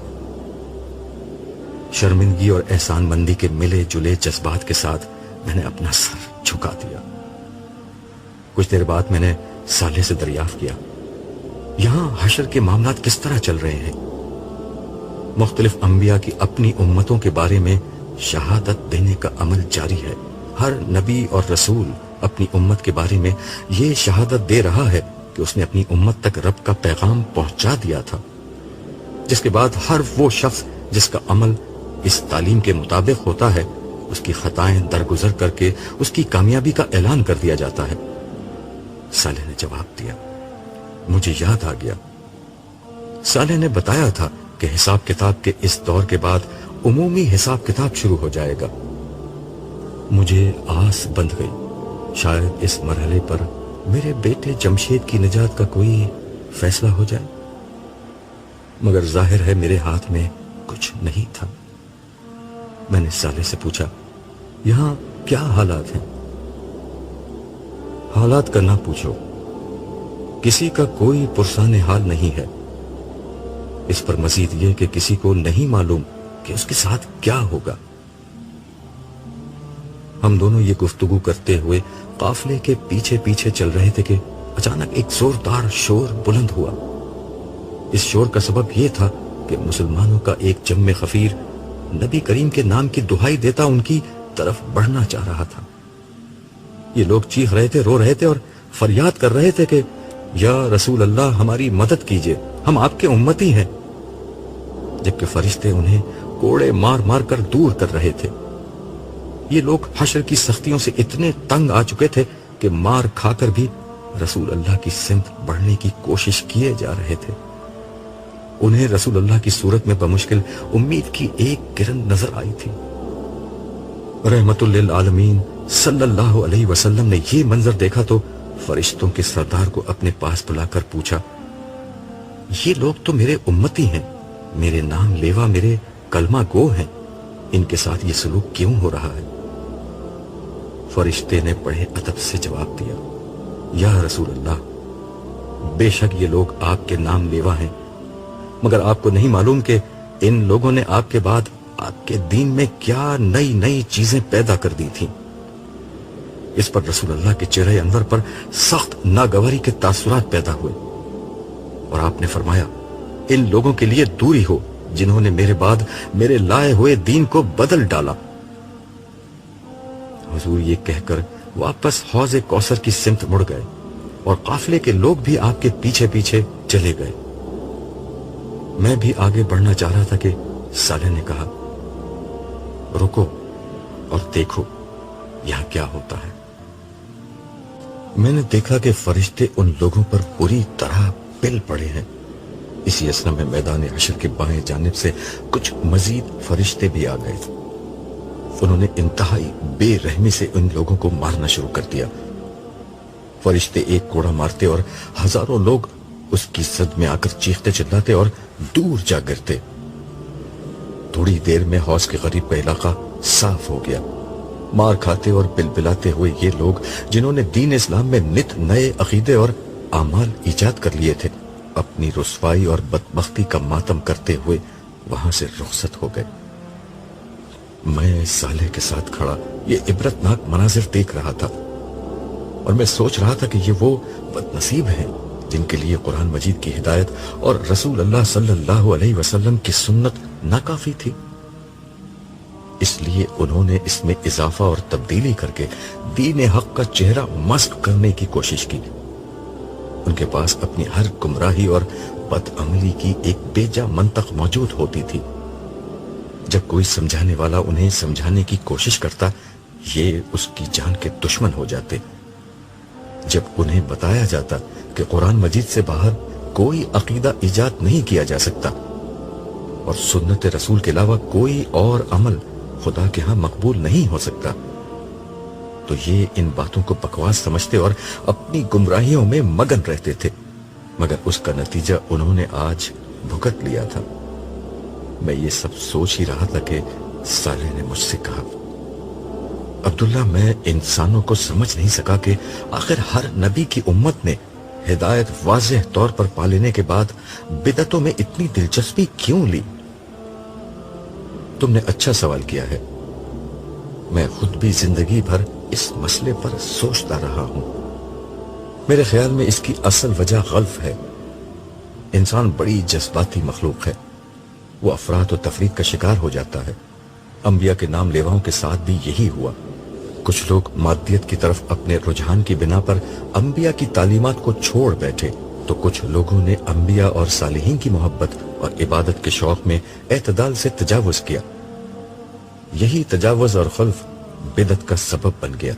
شرمندگی اور احسان مندی کے ملے جلے جذبات کے ساتھ میں نے اپنا سر جھکا دیا۔ کچھ دیر بعد میں نے صالح سے دریافت کیا، یہاں حشر کے معاملات کس طرح چل رہے ہیں؟ مختلف انبیاء کی اپنی امتوں کے بارے میں شہادت دینے کا عمل جاری ہے۔ ہر نبی اور رسول اپنی امت کے بارے میں یہ شہادت دے رہا ہے کہ اس نے اپنی امت تک رب کا پیغام پہنچا دیا تھا، جس کے بعد ہر وہ شخص جس کا عمل اس تعلیم کے مطابق ہوتا ہے، اس کی خطائیں درگزر کر کے اس کی کامیابی کا اعلان کر دیا جاتا ہے۔ صالح نے جواب دیا، مجھے یاد آ گیا، صالح نے بتایا تھا کہ حساب کتاب کے اس دور کے بعد عمومی حساب کتاب شروع ہو جائے گا۔ مجھے آس بندھ گئی، شاید اس مرحلے پر میرے بیٹے جمشید کی نجات کا کوئی فیصلہ ہو جائے، مگر ظاہر ہے میرے ہاتھ میں کچھ نہیں تھا۔ میں نے صالح سے پوچھا، یہاں کیا حالات ہیں؟ حالات کا نہ پوچھو، کسی کا کوئی پرسان حال نہیں ہے، اس پر مزید یہ کہ کسی کو نہیں معلوم کہ اس کے ساتھ کیا ہوگا۔ ہم دونوں یہ گفتگو کرتے ہوئے قافلے کے پیچھے پیچھے چل رہے تھے کہ اچانک ایک زوردار شور بلند ہوا۔ اس شور کا سبب یہ تھا کہ مسلمانوں کا ایک جم خفیر نبی کریم کے نام کی دہائی دیتا ان کی طرف بڑھنا چاہ رہا تھا۔ یہ لوگ چیخ رہے تھے، رو رہے تھے اور فریاد کر رہے تھے کہ یا رسول اللہ ہماری مدد کیجئے، ہم آپ کے امتی ہیں، جبکہ فرشتے انہیں کوڑے مار مار کر دور کر رہے تھے۔ یہ لوگ حشر کی سختیوں سے اتنے تنگ آ چکے تھے کہ مار کھا کر بھی رسول اللہ کی سمت بڑھنے کی کوشش کیے جا رہے تھے۔ انہیں رسول اللہ کی صورت میں بمشکل امید کی ایک کرن نظر آئی تھی۔ رحمت للعالمین صلی اللہ علیہ وسلم نے یہ منظر دیکھا تو فرشتوں کے سردار کو اپنے پاس بلا کر پوچھا، یہ لوگ تو میرے امتی ہیں، میرے نام لیوا، میرے کلمہ گو ہیں، ان کے ساتھ یہ سلوک کیوں ہو رہا ہے؟ فرشتے نے بڑے ادب سے جواب دیا، یا رسول اللہ، بے شک یہ لوگ آپ کے نام لیوا ہیں، مگر آپ کو نہیں معلوم کہ ان لوگوں نے آپ کے بعد آپ کے دین میں کیا نئی نئی چیزیں پیدا کر دی تھیں۔ اس پر رسول اللہ کے چہرے انور پر سخت ناگواری کے تاثرات پیدا ہوئے اور آپ نے فرمایا، ان لوگوں کے لیے دوری ہو جنہوں نے میرے بعد میرے لائے ہوئے دین کو بدل ڈالا۔ حضور یہ کہہ کر واپس حوض کوثر کی سمت مڑ گئے اور قافلے کے لوگ بھی آپ کے پیچھے پیچھے چلے گئے۔ میں بھی آگے بڑھنا چاہ رہا تھا کہ صالح نے کہا، رکو اور دیکھو یہاں کیا ہوتا ہے۔ میں نے دیکھا کہ فرشتے ان لوگوں پر پوری طرح پل پڑے ہیں۔ اسی اثنا میں میدان حشر کے بائیں جانب سے کچھ مزید فرشتے بھی آ گئے تھے۔ انہوں نے انتہائی بے رحمی سے ان لوگوں کو مارنا شروع کر دیا۔ فرشتے ایک کوڑا مارتے اور ہزاروں لوگ اس کی زد میں آ کر چیختے چلاتے اور دور جا گرتے۔ تھوڑی دیر میں حوض کے قریب کا علاقہ صاف ہو گیا۔ مار کھاتے اور بلبلاتے ہوئے یہ لوگ جنہوں نے دین اسلام میں نت نئے عقیدے اور اعمال ایجاد کر لیے تھے، اپنی رسوائی اور بدبختی کا ماتم کرتے ہوئے وہاں سے رخصت ہو گئے۔ میں صالح کے ساتھ کھڑا یہ عبرتناک مناظر دیکھ رہا تھا اور میں سوچ رہا تھا کہ یہ وہ بد نصیب ہیں جن کے لیے قرآن مجید کی ہدایت اور رسول اللہ صلی اللہ علیہ وسلم کی سنت ناکافی تھی، اس لیے انہوں نے اس میں اضافہ اور تبدیلی کر کے دین حق کا چہرہ مسخ کرنے کی کوشش کی۔ ان کے پاس اپنی ہر گمراہی اور بد عملی کی ایک بیجا منطق موجود ہوتی تھی۔ جب کوئی سمجھانے والا انہیں سمجھانے کی کوشش کرتا، یہ اس کی جان کے دشمن ہو جاتے۔ جب انہیں بتایا جاتا کہ قرآن مجید سے باہر کوئی عقیدہ ایجاد نہیں کیا جا سکتا اور سنت رسول کے علاوہ کوئی اور عمل خدا کے ہاں مقبول نہیں ہو سکتا، تو یہ ان باتوں کو بکواس سمجھتے اور اپنی گمراہیوں میں مگن رہتے تھے، مگر اس کا نتیجہ انہوں نے آج بھگت لیا تھا۔ میں یہ سب سوچ ہی رہا تھا کہ صالح نے مجھ سے کہا، عبداللہ، میں انسانوں کو سمجھ نہیں سکا کہ آخر ہر نبی کی امت نے ہدایت واضح طور پر پا لینے کے بعد بدعتوں میں اتنی دلچسپی کیوں لی؟ تم نے اچھا سوال کیا ہے۔ میں خود بھی زندگی بھر اس مسئلے پر سوچتا رہا ہوں۔ میرے خیال میں اس کی اصل وجہ غلف ہے۔ انسان بڑی جذباتی مخلوق ہے، وہ افراد و تفرید کا شکار ہو جاتا ہے۔ انبیاء کے نام لیواؤں کے ساتھ بھی یہی ہوا۔ کچھ لوگ مادیت کی طرف اپنے رجحان کی بنا پر انبیاء کی تعلیمات کو چھوڑ بیٹھے، تو کچھ لوگوں نے انبیاء اور صالحین کی محبت اور عبادت کے شوق میں اعتدال سے تجاوز کیا۔ یہی تجاوز اور خلف بدعت کا سبب بن گیا۔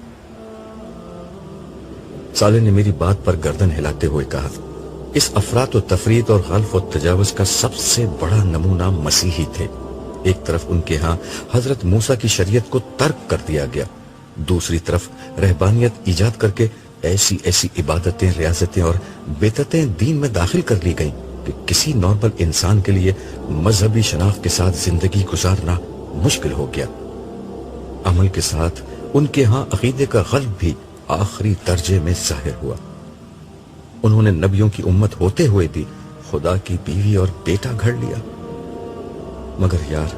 صالح نے میری بات پر گردن ہلاتے ہوئے کہا، اس افراط و تفرید اور غلف و تجاوز کا سب سے بڑا نمونہ مسیحی تھے۔ ایک طرف ان کے ہاں حضرت موسیٰ کی شریعت کو ترک کر دیا گیا، دوسری طرف رہبانیت ایجاد کر کے ایسی ایسی عبادتیں، ریاضتیں اور بدعتیں دین میں داخل کر لی گئیں کہ کسی نارمل انسان کے لیے مذہبی شناخت کے ساتھ زندگی گزارنا مشکل ہو گیا۔ عمل کے ساتھ ان کے ہاں عقیدے کا غلب بھی آخری درجے میں ظاہر ہوا۔ انہوں نے نبیوں کی امت ہوتے ہوئے بھی خدا کی بیوی اور بیٹا گھڑ لیا۔ مگر یار،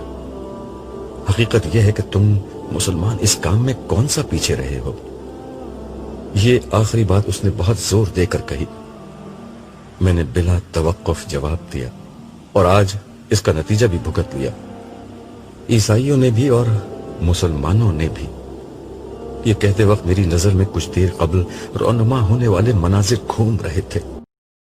حقیقت یہ ہے کہ تم مسلمان اس کام میں کون سا پیچھے رہے ہو؟ یہ آخری بات اس نے بہت زور دے کر کہی۔ میں نے بلا توقف جواب دیا اور آج اس کا نتیجہ بھی بھگت لیا۔ عیسائیوں نے بھی اور مسلمانوں نے بھی۔ یہ کہتے وقت میری نظر میں کچھ دیر قبل رونما ہونے والے مناظر گھوم رہے تھے۔